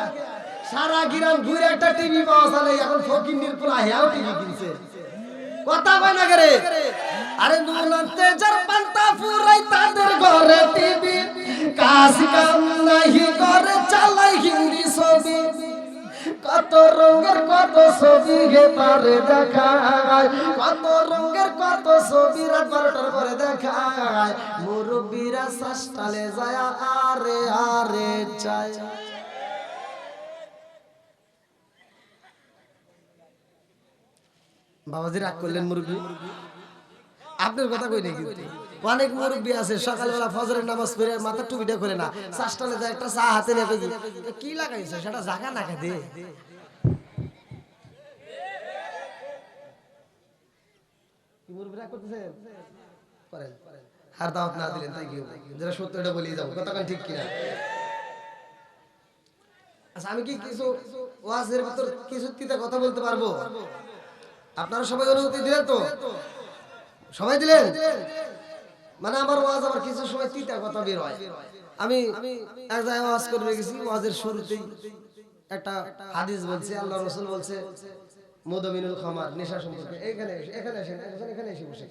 সারা গ্রাম ঘুরে একটা টিভি পাওয়া যায়, এখন ফকিন্দির পোলা হেয়াও টিভি কিনছে, কথা কয় না রে? আরে নুনান্তে যার পান্তা ফুরাই তাদের ঘরে টিভি, কাজ কাম নাহি করে চালাই হিন্দি ছবি। কত রঙের কত ছবি হে পারে দেখায়, কত রঙের কত ছবি রাত 12টার পরে দেখায়, মুরব্বীরা সাস্টালে যায় আরে আরে চায়। বাবাজি রাগ করলেন মুরব্বী? আপনার কথা কই নাই, কিন্তু অনেক মুরব্বী আছে সকালবেলা ফজরের নামাজ পড়ে মাথা টুপিটা করে না, সাস্টালে যায় একটা চা হাতে নিয়ে কি লাগাইছে সেটা জাগা নাকা দে। আর দাওয়াত না দিলেন তাই কি হবে? যেটা সত্য এটা বলেই যাবো, কথা ঠিক কিনা? আচ্ছা, আমি কি কিছু ওয়াজের ভিতর কিছু তিতা কথা বলতে পারবো? আপনারা সবাই অনুমতি দিলেন তো? সবাই দিলেন? মানে আমার ওয়াজ আবার কিছু সময় তিতা কথা বের হয়। আমি এক জায়গায় ওয়াজ করে গেছি, ওয়াজের শুরুতেই একটা হাদিস বলছে, আল্লাহ রাসূল বলছে মুদমিনুল খামার, নেশা সম্পর্কে। এখানে এসে বসে।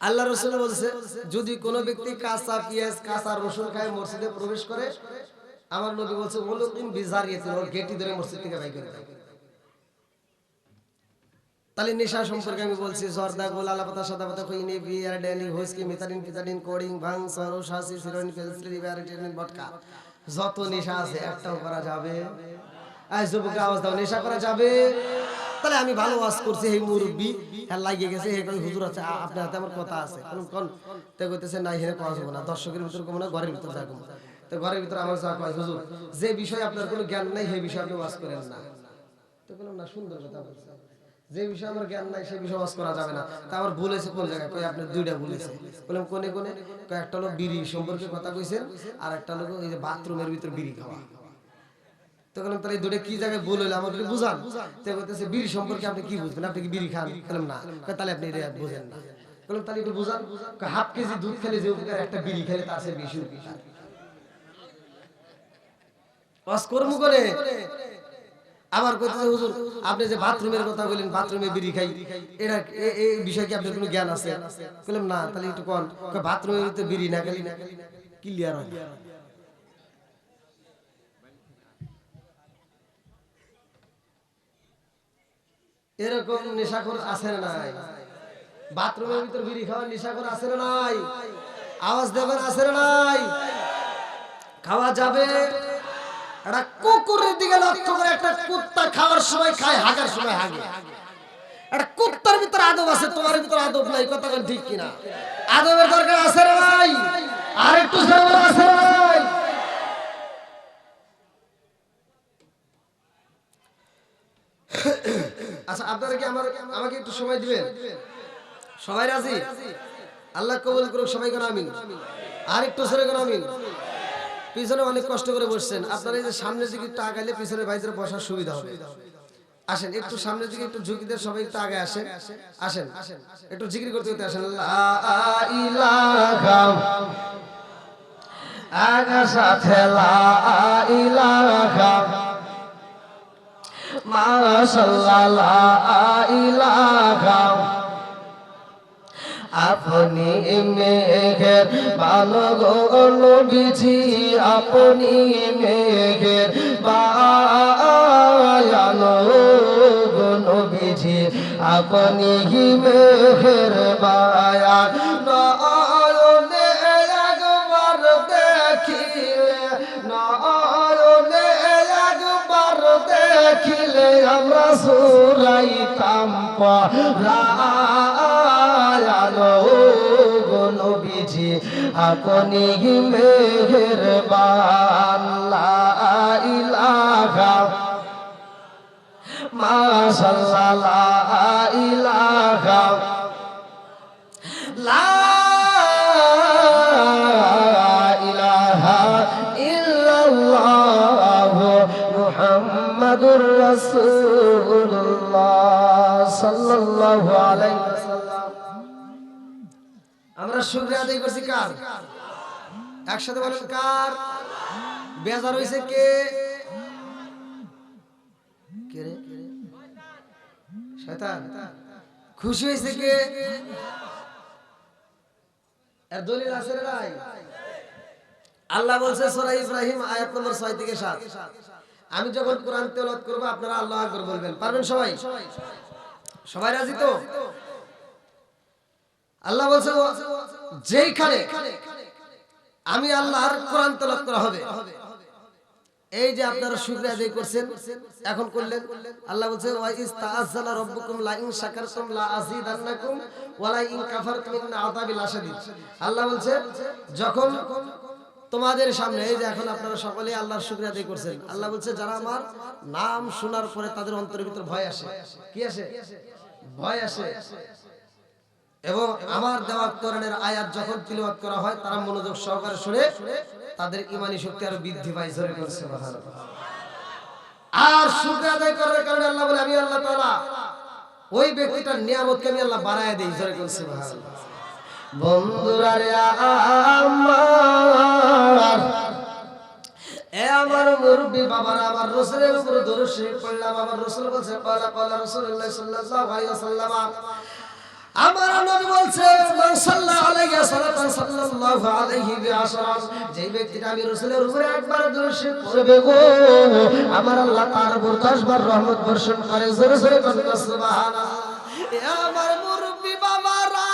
আল্লাহ রাসূল বলছে যদি কোনো ব্যক্তি কাঁচা পেঁয়াজ কাঁচা রসুন খায় মসজিদে প্রবেশ করে, আমার নবী বলছে ওলুকিন বিজারিয়াতিন, ওর গেটি ধরে মসজিদ থেকে বাইর করে দেয়। তাহলে নেশা সম্পর্কে আমি বলছি জর্দা গোল আলা পাতা সাদা পাতা কইনি বিয়ার ড্যানি হুইস্কি মিথালিন ফিথালিন কোডিং ভাং সরো শাসি সিরোইন ফেলসিলি ব্যারিটেনিন ভদকা, যত নেশা আছে একটাও করা যাবে? আজ যুবক আওয়াজ দাও, নেশা করা যাবে? তাহলে আমি ভালো ওয়াজ করছি, এই মুরব্বি হ্যাঁ লাগিয়ে গেছে, হে কই হুজুর আছে আপনার হাতে আমার কথা আছে, কোন তে কইতেছে না এখানে কথা হবে না, দর্শকের ভিতর কম না, ঘরের ভিতর যাবো। তো ঘরের ভিতর আমার যা কয় হুজুর যে বিষয়ে আপনার কোনো জ্ঞান নাই সেই বিষয়ে আপনি ওয়াজ করেন না। তো বললাম না, সুন্দর কথা বলছে, যে বিষয়ে আমার জ্ঞান নাই সেই বিষয়ে ওয়াজ করা যাবে না। তা আমার ভুল হয়েছে কোন জায়গায়? কই আপনার দুইটা ভুল হয়েছে। বললাম কোনে কোনে? কয় একটা হলো বিড়ি সম্পর্কে কথা কইছেন, আর একটা হলো এই যে বাথরুমের ভিতর বিড়ি খাওয়া। তো বললাম তাহলে দুটো কি জায়গায় ভুল হলো আমাকে বুঝান। তো বলতেছে বিড়ি সম্পর্কে আপনি কি বুঝবেন, আপনি কি বিড়ি খান? বললাম না। তাহলে আপনি এটা বুঝেন না। বললাম তাহলে একটু বুঝান। হাফ কেজি দুধ খেলে যে উপকার একটা বিড়ি খেলে তার চেয়ে বেশি উপকার। ওয়াজ করব করে আবার কইতেছে হুজুর আপনি যে বাথরুমের কথা বলেন, বাথরুমে বিড়ি খাই, এটা এই বিষয়ে কি আপনার কোনো জ্ঞান আছে? বললাম না। তাহলে একটু কোন? বাথরুমের ভিতরে বিড়ি না খেলে ক্লিয়ার হয়। এরকম নেশাখোর আছে না নাই? বাথরুমের ভিতর বিড়ি খাওয়ার নেশাখোর আছে না নাই? আওয়াজ দেবেন, আছে না নাই? খাওয়া যাবে? একটা কুকুরের দিকে লক্ষ্য করে, একটা কুত্তা খাওয়ার সময় খায়, হাগার সময় হাগে। একটা কুত্তার ভিতর আদব আছে, তোমার ভিতর আদব নাই, কথা কোন ঠিক কিনা? আদবের দরকার আছে না নাই? আর একটু জোরে আছে না নাই? আচ্ছা আপনারা কি আমাকে একটু সময় দিবেন? সবাই রাজি? আল্লাহ কবুল করুক, সবাই কোন আমিন। আর একটু জোরে কোন আমিন। পিছনে অনেক কষ্ট করে বসছেন আপনারা, এই যে সামনের দিকে একটু আগাইলে পিছনে ভাইদের বসার সুবিধা হবে। আসেন একটু সামনের দিকে একটু ঝুঁকি দিয়ে সবাই একটু আগে আসেন। আসেন একটু জিকির করতে করতে আসেন। লা ইলাহা আগা সাথে লা ইলাহা মাশাআল্লাহ লা ইলাহা আপনি মেঘের ভালো গো নবীজি, আপনি মেঘের বায়ানো গো নবীজি, আপনি মেঘের বায়ান নয়নে একবার দেখিলে, নয়নে একবার দেখিলে আমরা সুরাইতাম পরায়ানো গো নবীজি, আপনি মেহেরবান। লা ইলাহা মাশাআল্লাহ লা ইলাহা লা ইলাহা ইল্লাল্লাহ মুহাম্মাদুর রাসূলুল্লাহ সাল্লাল্লাহু আলাইহি ওয়াসাল্লাম। আমরা শুকরিয়া আদায় করছি কার? একসাথে বলেন কার? বেজার হইছে কে? কে রে? শয়তান। খুশি হইছে কে? এর দলিল আছে না নাই? আল্লাহ বলছে সূরা ইব্রাহিম আয়াত নম্বর 6 থেকে 7, আমি যখন কোরআন তেলাওয়াত করব আপনারা আল্লাহু আকবার বলবেন। পারবেন সবাই? সবাই রাজি তো? আল্লাহ বলছে যেইখানে আমি আল্লাহর কোরআন তেলাওয়াত করা হবে, এই যে আপনারা শুকরিয়া আদায় করছেন এখন করলেন, আল্লাহ বলছে ওয়া ইস্তাআযানা রাব্বুকুম লা ইন শাকারতুম লা আযীদান্নাকুম ওয়া লা ইন কাফারতুম ইন্না আযাবি লাশাদীদ। আল্লাহ বলছে যখন তোমাদের সামনে, এই যে এখন আপনারা সকলে আল্লাহর শুকরিয়া আদায় করছেন, আল্লাহ বলছে যারা আমার নাম শোনার পরে তাদের অন্তরের ভিতর ভয় আসে, কি আসে? ভয় আসে, এবং আমার দেওয়া কোরআনের আয়াত যখন তিলাওয়াত করা হয় তারা মনোযোগ সহকারে শুনে তাদের ঈমানি শক্তি আরো বৃদ্ধি পায়। জোরে বলুন সুবহানাল্লাহ। আর শুকর আদায় করার কারণে আল্লাহ বলে আমি আল্লাহ তাআলা ওই ব্যক্তিটার নিয়ামতকে আমি আল্লাহ বাড়ায় দেই। জোরে বলুন সুবহানাল্লাহ। বন্ধুরা রে আমার, এ আমার মুরব্বি বাবারা, আমার রাসূলের উপর দরুদ শরীফ পড়লাম। আমার রাসূল বলছে ক্বালা ক্বালা রাসূলুল্লাহ সাল্লাল্লাহু আলাইহি ওয়াসাল্লাম, আমার নবী বলছে মান সাল্লা আলাইহি সাল্লাতান সাল্লাল্লাহু আলাইহি বিআশরা, যে ব্যক্তিটা আমি রাসূলের উপরে একবার দরুদ শরীফ পড়বে গো, আমার আল্লাহ তার উপর 10 বার রহমত বর্ষণ করে। জোরে জোরে বলুন সুবহানাল্লাহ। এ আমার মুরব্বি বাবারা,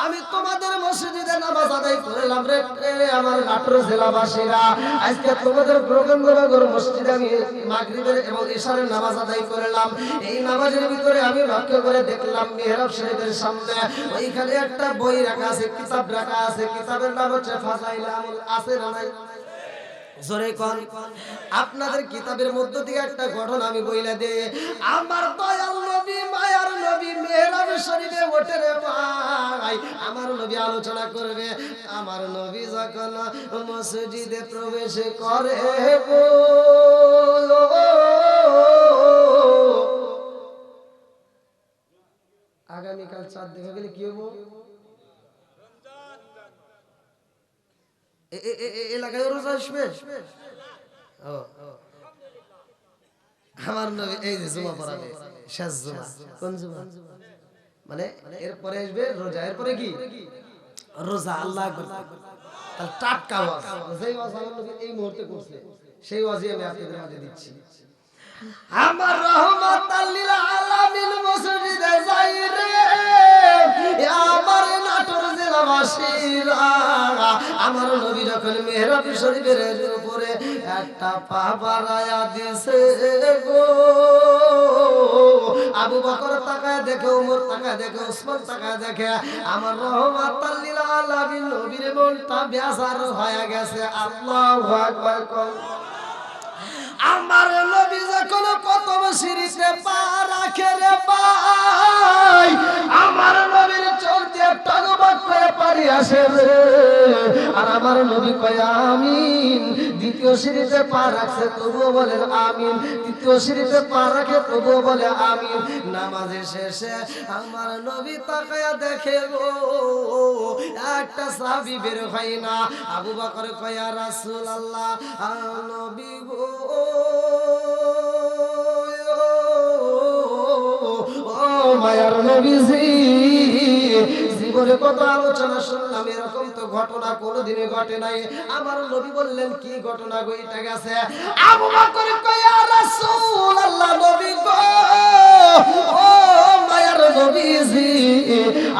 আমি তোমাদের মসজিদে নামাজ আদায় করলাম রে আমার নাটোর জেলাবাসীরা, আজকে তোমাদের প্রগন্ধনগর মসজিদে আমি মাগরিবের এবং ইশারের নামাজ আদায় করলাম। এই নামাজের ভিতরে আমি লক্ষ্য করে দেখলাম মিহরাব শরীফের সামনে ওইখানে একটা বই রাখা আছে, কিতাব রাখা আছে। কিতাবের নাম হচ্ছে ফাজাইলে আমল। আছে না নাই? জোরে কোন। আপনাদের কিতাবের মধ্য থেকে একটা ঘটনা আমি বইলা দেই। আমার দয়াল নবী, মায়ার নবী মিহরাব শরীফে ওঠে রে ভাই, আমার নবী আলোচনা করবে। আমার নবী যখন মসজিদে প্রবেশ করে গো, আগামীকাল চাঁদ দেখা গেলে কি হবো? এলাকায় রোজা আসবে। আমার নবী এই যে জুমা পড়াবে, শেষ জুমা। কোন জুমা? মানে এরপরে আসবে রোজা, এরপরে কি রোজা। আল্লাহ আকবার। তাহলে টাটকা ওয়াজ, যেই ওয়াজ আমার নবী এই মুহূর্তে করছে সেই ওয়াজই আমি আপনাদের মাঝে দিচ্ছি। আমার রহমাতাল লিল আলামিন মসজিদে যাই রে আমার নাটোর জেলাবাসীরা, আমার নবী যখন মিহরাব শরীফের উপরে একটা পা বাড়ায়া দিছে গো, আবু বকর তাকায় দেখে, ওমর তাকায় দেখে, ওসমান তাকায় দেখে, আমার রহমাতাল লিল আলামিন নবীর মনটা বেজার হয়ে গেছে। আল্লাহু আকবার। আমার নবী যখন প্রথম সিঁড়িতে পা রাখে রে ভাই, আমার নবীর চোখ দিয়ে টগবগ করে পানি আসে রে, আর আমার নবী কয় আমিন। দ্বিতীয় সিঁড়িতে পা রাখছে তবুও বলেন আমিন, তৃতীয় সিঁড়িতে পা রাখে তবুও বলে আমিন। নামাজের শেষে আমার নবী তাকায়া দেখে গো, একটা সাহাবী বের হয় না। আবু বকর কয় ইয়া রাসূলুল্লাহ, নবী গো, মায়ার নবীজি, জীবনে কত আলোচনা শুনলাম, এরকম তো ঘটনা কোনোদিনে ঘটে নাই। আমার নবী বললেন কি ঘটনা গো? এটা গেছে। আবু বকর কয় ইয়া রাসূলুল্লাহ, নবী গো, ও মায়ার নবীজি,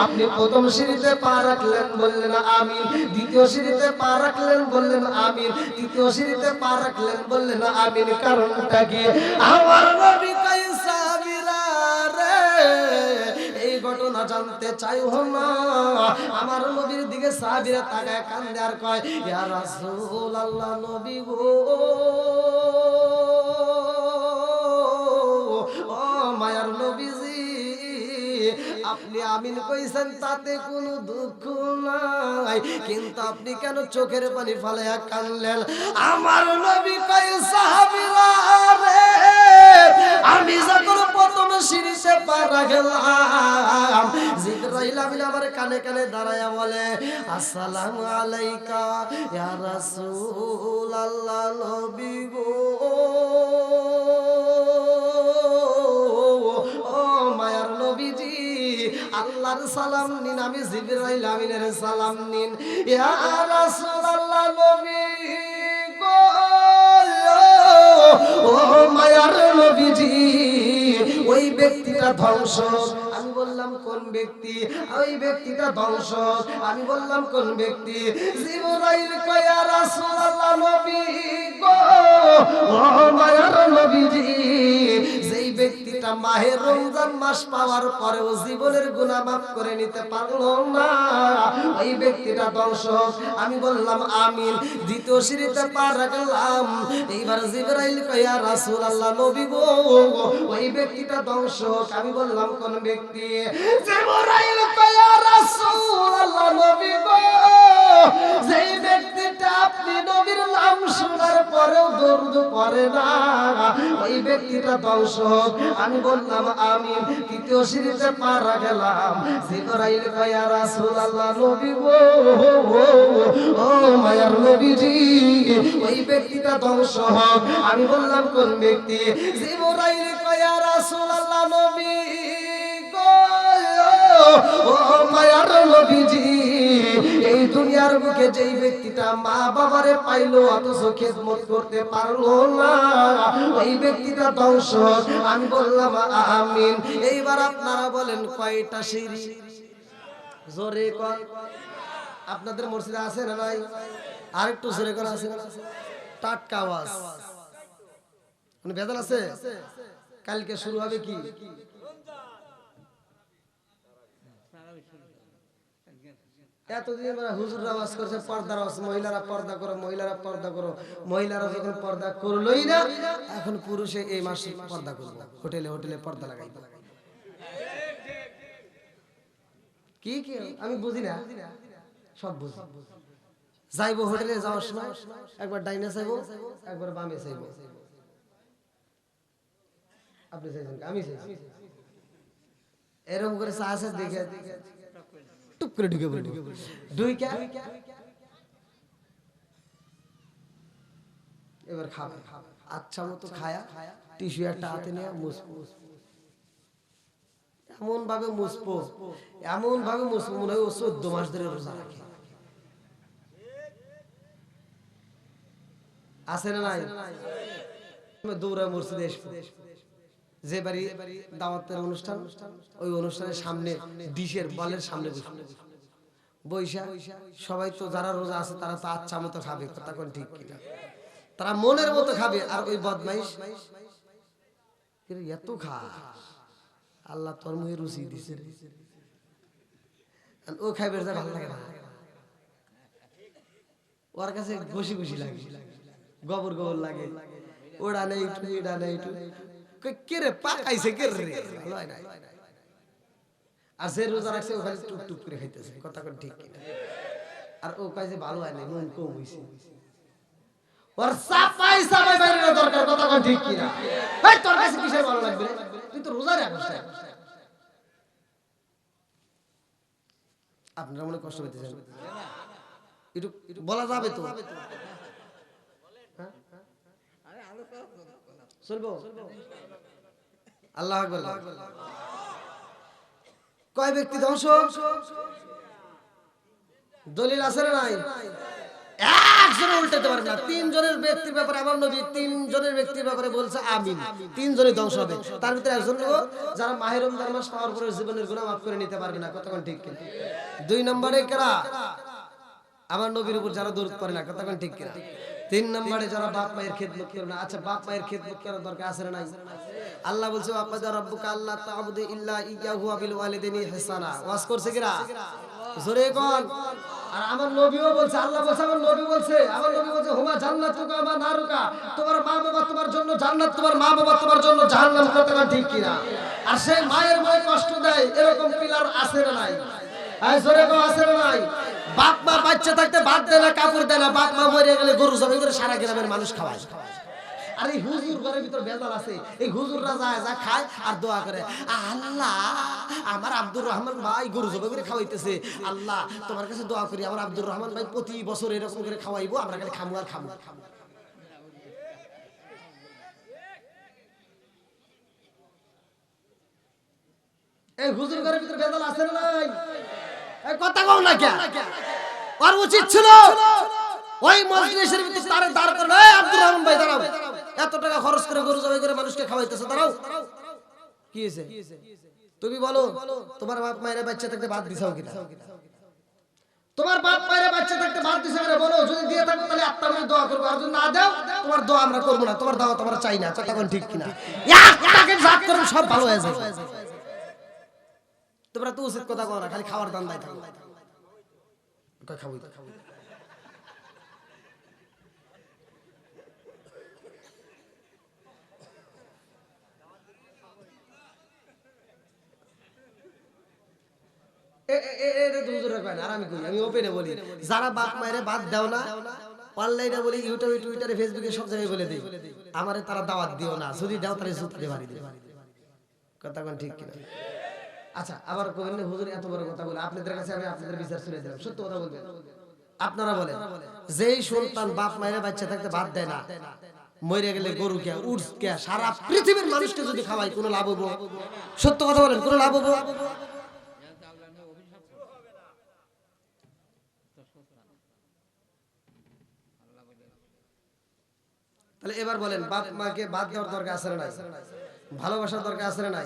আপনি প্রথম সিঁড়িতে পা রাখলেন বললেন আমিন, দ্বিতীয় সিঁড়িতে পা রাখলেন বললেন আমিন, তৃতীয় সিঁড়িতে পা রাখলেন বললেন আমিন, কারণটা কি? আমার নবী কয় সাহাবীরা রে, এই ঘটনা জানতে চাইও না। আমার নবীর দিকে সাহাবীরা তাকায় কান্দে আর কয় ইয়া রাসূলুল্লাহ, নবী গো, ও মায়ার নবীজি, আপনি আমিন কইছেন তাতে কোনো দুঃখ নাই, কিন্তু আপনি কেন চোখের পানি ফালাইয়া কাঁদলেন? আমার নবী কয় সাহাবীরা রে, আমি যখন প্রথম সিঁড়িতে পা রাখলাম, জিবরাইল আমিন আমার কানে কানে দাঁড়ায়া বলে আসসালামু আলাইকা ইয়া রাসূলুল্লাহ, নবী গো, ও মায়ার নবীজি, আল্লাহর সালাম নিন, আমি জিবরাইল আমিনের সালাম নিন। ইয়া রাসূলুল্লাহ, নবী গো, ও মায়ার নবীজি, ওই ব্যক্তিটা ধ্বংস। আমি বললাম কোন ব্যক্তি? ওই ব্যক্তিটা ধ্বংস। আমি বললাম কোন ব্যক্তি? জিবরাইল কয় ইয়া রাসূলুল্লাহ, নবী গো, ও মায়ার নবীজি, যেই ব্যক্তিটা মাহে রমজান মাস পাওয়ার পরেও জীবনের গুনাহ মাফ করে নিতে পারলো না, ওই ব্যক্তিটা ধ্বংস। আমি বললাম আমিন। দ্বিতীয় সিঁড়িতে পা রাখলাম, এইবার জিবরাইল কয় ইয়া রাসূলুল্লাহ, নবী গো, ওই ব্যক্তিটা ধ্বংস। আমি বললাম কোন ব্যক্তি? জিবরাইল কয় ইয়া রাসূলুল্লাহ, নবী গো, যেই ব্যক্তিটা আপনি নবীর নাম শোনার পরেও দরুদ পড়ে না, ওই ব্যক্তি ব্যক্তিটা ধ্বংস হোক। আমি বললাম আমিন। তৃতীয় সিঁড়িতে পা রাখলাম, জিবরাইল কয় ইয়া রাসূলুল্লাহ, নবী গো, ও মায়ার নবীজি, ওই ব্যক্তিটা ধ্বংস হোক। আমি বললাম কোন ব্যক্তি? জিবরাইল কয় ইয়া রাসূলুল্লাহ, নবী গো, ও মায়ার নবীজি, এই দুনিয়ার বুকে যেই ব্যক্তিটা মা বাবারে পাইলো অথচ খেদমত করতে পারলো না, ওই ব্যক্তিটা ধ্বংস হোক। আমি বললাম আমিন। এইবার আপনারা বলেন কয়টা সিঁড়ি? জোরে কর। আপনাদের মসজিদে আছে না নাই? আরেকটু জোরে করে আছে না? টাটকা আওয়াজ মানে বেদাল আছে। কালকে শুরু হবে কি? এতদিন হুজুররা ওয়াজ করছে পর্দার ওয়াজ, মহিলারা পর্দা করো, মহিলারা পর্দা করো। মহিলারা যখন পর্দা করলোই না, এখন পুরুষে এই মাসে পর্দা করবো, হোটেলে হোটেলে পর্দা লাগাই। কি কি আমি বুঝি না, সব বুঝি। যাইবো হোটেলে যাওয়ার সময় একবার ডাইনে চাইবো, একবার বামে চাইবো। আপনি চাইছেন, আমি চাইছি। এরকম করে চা আছে দেখে টুপ করে ঢুকে পড়ি, ঢুইকা এবার খাবে। আচ্ছা মতো খায়া টিস্যু একটা হাতে নিয়ে মুছবো, এমন ভাবে মুছবো, এমন ভাবে মুছবো মনে হয় ও 14 মাস ধরে রোজা রাখে। আছে না নাই? দৌড়া মসজিদে এসবো, যে বাড়ি দাওয়াতের অনুষ্ঠান, ওই অনুষ্ঠানের সামনে ডিশের বলের সামনে বৈশা সবাই তো যারা রোজা আছে তারা তো আচ্ছা মতো খাবে, কথা কোন ঠিক কিনা? তারা মনের মতো খাবে। আর ওই বদমাইশ এত খা, আল্লাহ তোর মুখে রুচি দিছে, ও খাইবে যা ভালো লাগে না, ওর কাছে ঘষি ঘষি লাগে, গোবর গোবর লাগে, ওড়া নেই একটু, এটা নেই একটু, কে রে পাকাইছে কে রে, ভালো হয় না। আর যে রোজা রাখছে ওখানে টুক টুক করে খাইতেছে, কথা কোন ঠিক কিনা? আর ও কাছে ভালো হয় না, মন কম হইছে, ওর সাফাই সাফাই বাইরে না দরকার, কথা কোন ঠিক কিনা? এই তোর কাছে কিসের ভালো লাগবে রে? তুই তো রোজা রাখিস না। আপনারা মনে কষ্ট পেতেছেন, একটু বলা যাবে তো? চলবো? আল্লাহু আকবার। কয় ব্যক্তি ধ্বংস? দলিল আছে না নাই? একজন উল্টাতে পারবে না। 3 জনের ব্যক্তির ব্যাপারে আমার নবী 3 জনের ব্যক্তির ব্যাপারে বলছে আমিন, 3 জনই ধ্বংস হবে। তার ভিতরে একজন লোক যারা মাহে রমজান মাস পাওয়ার পরে জীবনের গুনাহ মাফ করে নিতে পারবে না, কতক্ষণ ঠিক কিনা? 2 নম্বরে কারা? আমার নবীর উপর যারা দরুদ পড়ে না, কতক্ষণ ঠিক কিনা? 3 নম্বরে যারা বাপ মায়ের খেদমত করে না। আচ্ছা বাপ মায়ের খেদমত করার দরকার আছে না নাই? আল্লাহ বলছে ওয়াকাদা রাব্বুকা আল্লা তা'বুদু ইল্লা ইয়্যাহু ওয়া বিল ওয়ালিদাইনি ইহসানা। ওয়াজ করছে কিরা? জোরে কোন? আর আমার নবীও বলছে, আল্লাহ বলছে, আমার নবী বলছে হুমা জান্নাতুকা ওয়া নারুকা, তোমার মা বাবা তোমার জন্য জান্নাত, তোমার মা বাবা তোমার জন্য জাহান্নাম, কতটা ঠিক কিনা? আর সেই মায়ের মনে কষ্ট দেয় এরকম পিলার আছে না নাই? এই জোরে কোন আছে না নাই? বাপ মা বাচ্চা থাকতে ভাত দেয় না, কাপড় দেয় না, বাপ মা মরে গেলে গরু জবাই করে সারা গ্রামের মানুষ খাওয়ায়। আর এই হুজুর ঘরের ভিতর বেজাল আছে, এই হুজুররা যায় যা খায় আর দোয়া করে, আল্লাহ আমার আব্দুর রহমান ভাই গরু জবাই করে খাওয়াইতেছে, আল্লাহ তোমার কাছে দোয়া করি আমার আব্দুর রহমান ভাই প্রতি বছর এরকম করে খাওয়াইবো, আমরা খালি খামু আর খামু। এই হুজুর ঘরের ভিতর বেজাল আছে না নাই? এই কথা কও না কেন? আর উচিত ছিল ওই মজলিসের ভিতর তারে দাঁড় করে, এই আব্দুর রহমান ভাই দাঁড়াও, এত টাকা খরচ করে গরু জবাই করে মানুষকে খাওয়াইতেছে, দাঁড়াও। কি হয়েছে তুমি বলো? তোমার বাপ মায়ের বাচ্চা থাকতে ভাত দিছাও কিনা? তোমার বাপ মায়ের বাচ্চা থাকতে ভাত দিছে কিনা বলো? যদি দিয়ে থাকো তাহলে আত্মা করে দোয়া করবো, আর যদি না দাও তোমার দোয়া আমরা করবো না, তোমার দাওয়াত আমরা চাই না, কথা কোন ঠিক কিনা? একটাকে জাত করবে সব ভালো হয়ে যাবে। তোমরা তো উচিত কথা কও না, খালি খাওয়ার দান দাই থাকো, খাবো খাবো। আমি ওপেনে বলি, যারা বাপ মায়ের বাদ দাও না অনলাইনে বলি, ইউটিউবে, টুইটারে, ফেসবুকে সব জায়গায় বলে দিই, আমারে তারা দাওয়াত দিও না, যদি দাও তাহলে জুতাতে বাড়ি দিও। কথা কোন ঠিক কিনা? আচ্ছা, আবার কবেন না হুজুর এত বড় কথা বলে, আপনাদের কাছে আমি আপনাদের বিচার শুনে দিলাম, সত্য কথা বলবেন। আপনারা বলেন, যেই সন্তান বাপ মায়ের বাচ্চা থাকতে ভাত দেয় না, মরে গেলে গরু কে, উট কে, সারা পৃথিবীর মানুষকে যদি খাওয়াই কোনো লাভ হবো? সত্য কথা বলেন, কোনো লাভ হবো? তাহলে এবার বলেন, বাপ মাকে বাদ দেওয়ার দরকার আছে না নাই? ভালোবাসার দরকার আছে না নাই?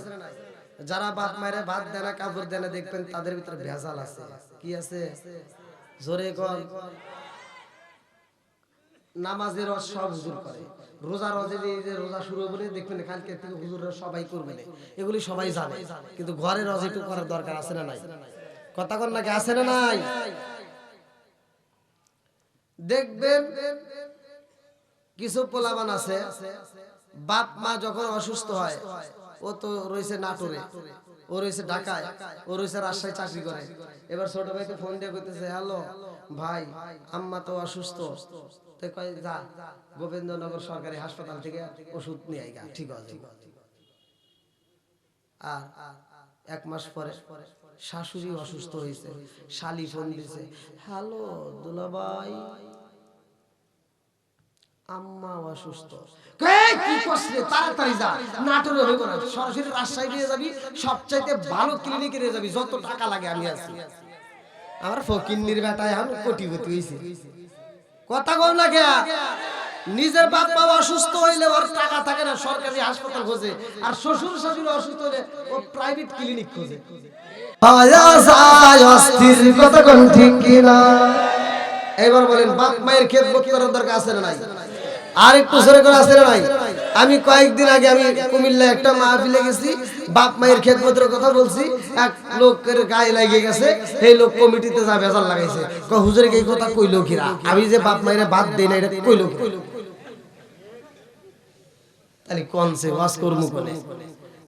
যারা বাপ মায়ের ভাত দেয় না, কাপড় দেয় না, দেখবেন তাদের ভিতরে ভেজাল আছে। কি আছে? জোরে কর। নামাজের রস সব হুজুর করে, রোজা রজে যে রোজা শুরু বলে দেখবেন কালকে থেকে হুজুররা সবাই করবে, এগুলি সবাই জানে, কিন্তু ঘরে রজ একটু করার দরকার আছে না নাই? কথা কর নাকি, আছে না নাই? দেখবেন কিছু পোলাবান আছে, বাপ মা যখন অসুস্থ হয়, ও তো রয়েছে নাটোরে, ও রয়েছে ঢাকায়, ও রয়েছে রাজশাহী চাকরি করে। এবার ছোট ভাইকে ফোন দিয়ে কইতেছে, হ্যালো ভাই, আম্মা তো অসুস্থ, তো কয় যা গোবিন্দনগর সরকারি হাসপাতাল থেকে ওষুধ নিয়ে আইগা, ঠিক আছে। আর 1 মাস পরে শাশুড়ি অসুস্থ হয়েছে, শালি ফোন দিছে, হ্যালো দুলাভাই, আম্মা অসুস্থ। কি করছিস, তাড়াতাড়ি যা, নাটোরে হইব না, সরাসরি রাজশাহী নিয়ে যাবি, সবচাইতে ভালো ক্লিনিকে নিয়ে যাবি, যত টাকা লাগে আমি আছি। আমার ফকিন্নির বেটা এখন কোটিপতি হইছে। কথা কও না কে? নিজের বাপ মা অসুস্থ হইলে ওর টাকা থাকে না, সরকারি হাসপাতাল খোঁজে, আর শ্বশুর শাশুড়ি অসুস্থ হলে ও প্রাইভেট ক্লিনিক খোঁজে। কথা কোন ঠিক কিনা? এবার বলেন, বাপ মায়ের খেদমত করার দরকার আছে না নাই? আর একটু জোরে করে আছে না নাই? আমি কয়েকদিন আগে আমি কুমিল্লা একটা মাহফিলে গেছি, বাপ মায়ের খেদমতের কথা বলছি, এক লোকের গায়ে লাগে গেছে, এই লোক কমিটিতে যা ভেজাল লাগাইছে, হুজুর এই কথা কইলো কিরা, আমি যে বাপ মায়ের বাদ দেই না, এটা কইলো কিরা? তাহলে কোন সে ওয়াজ করমু কোনে?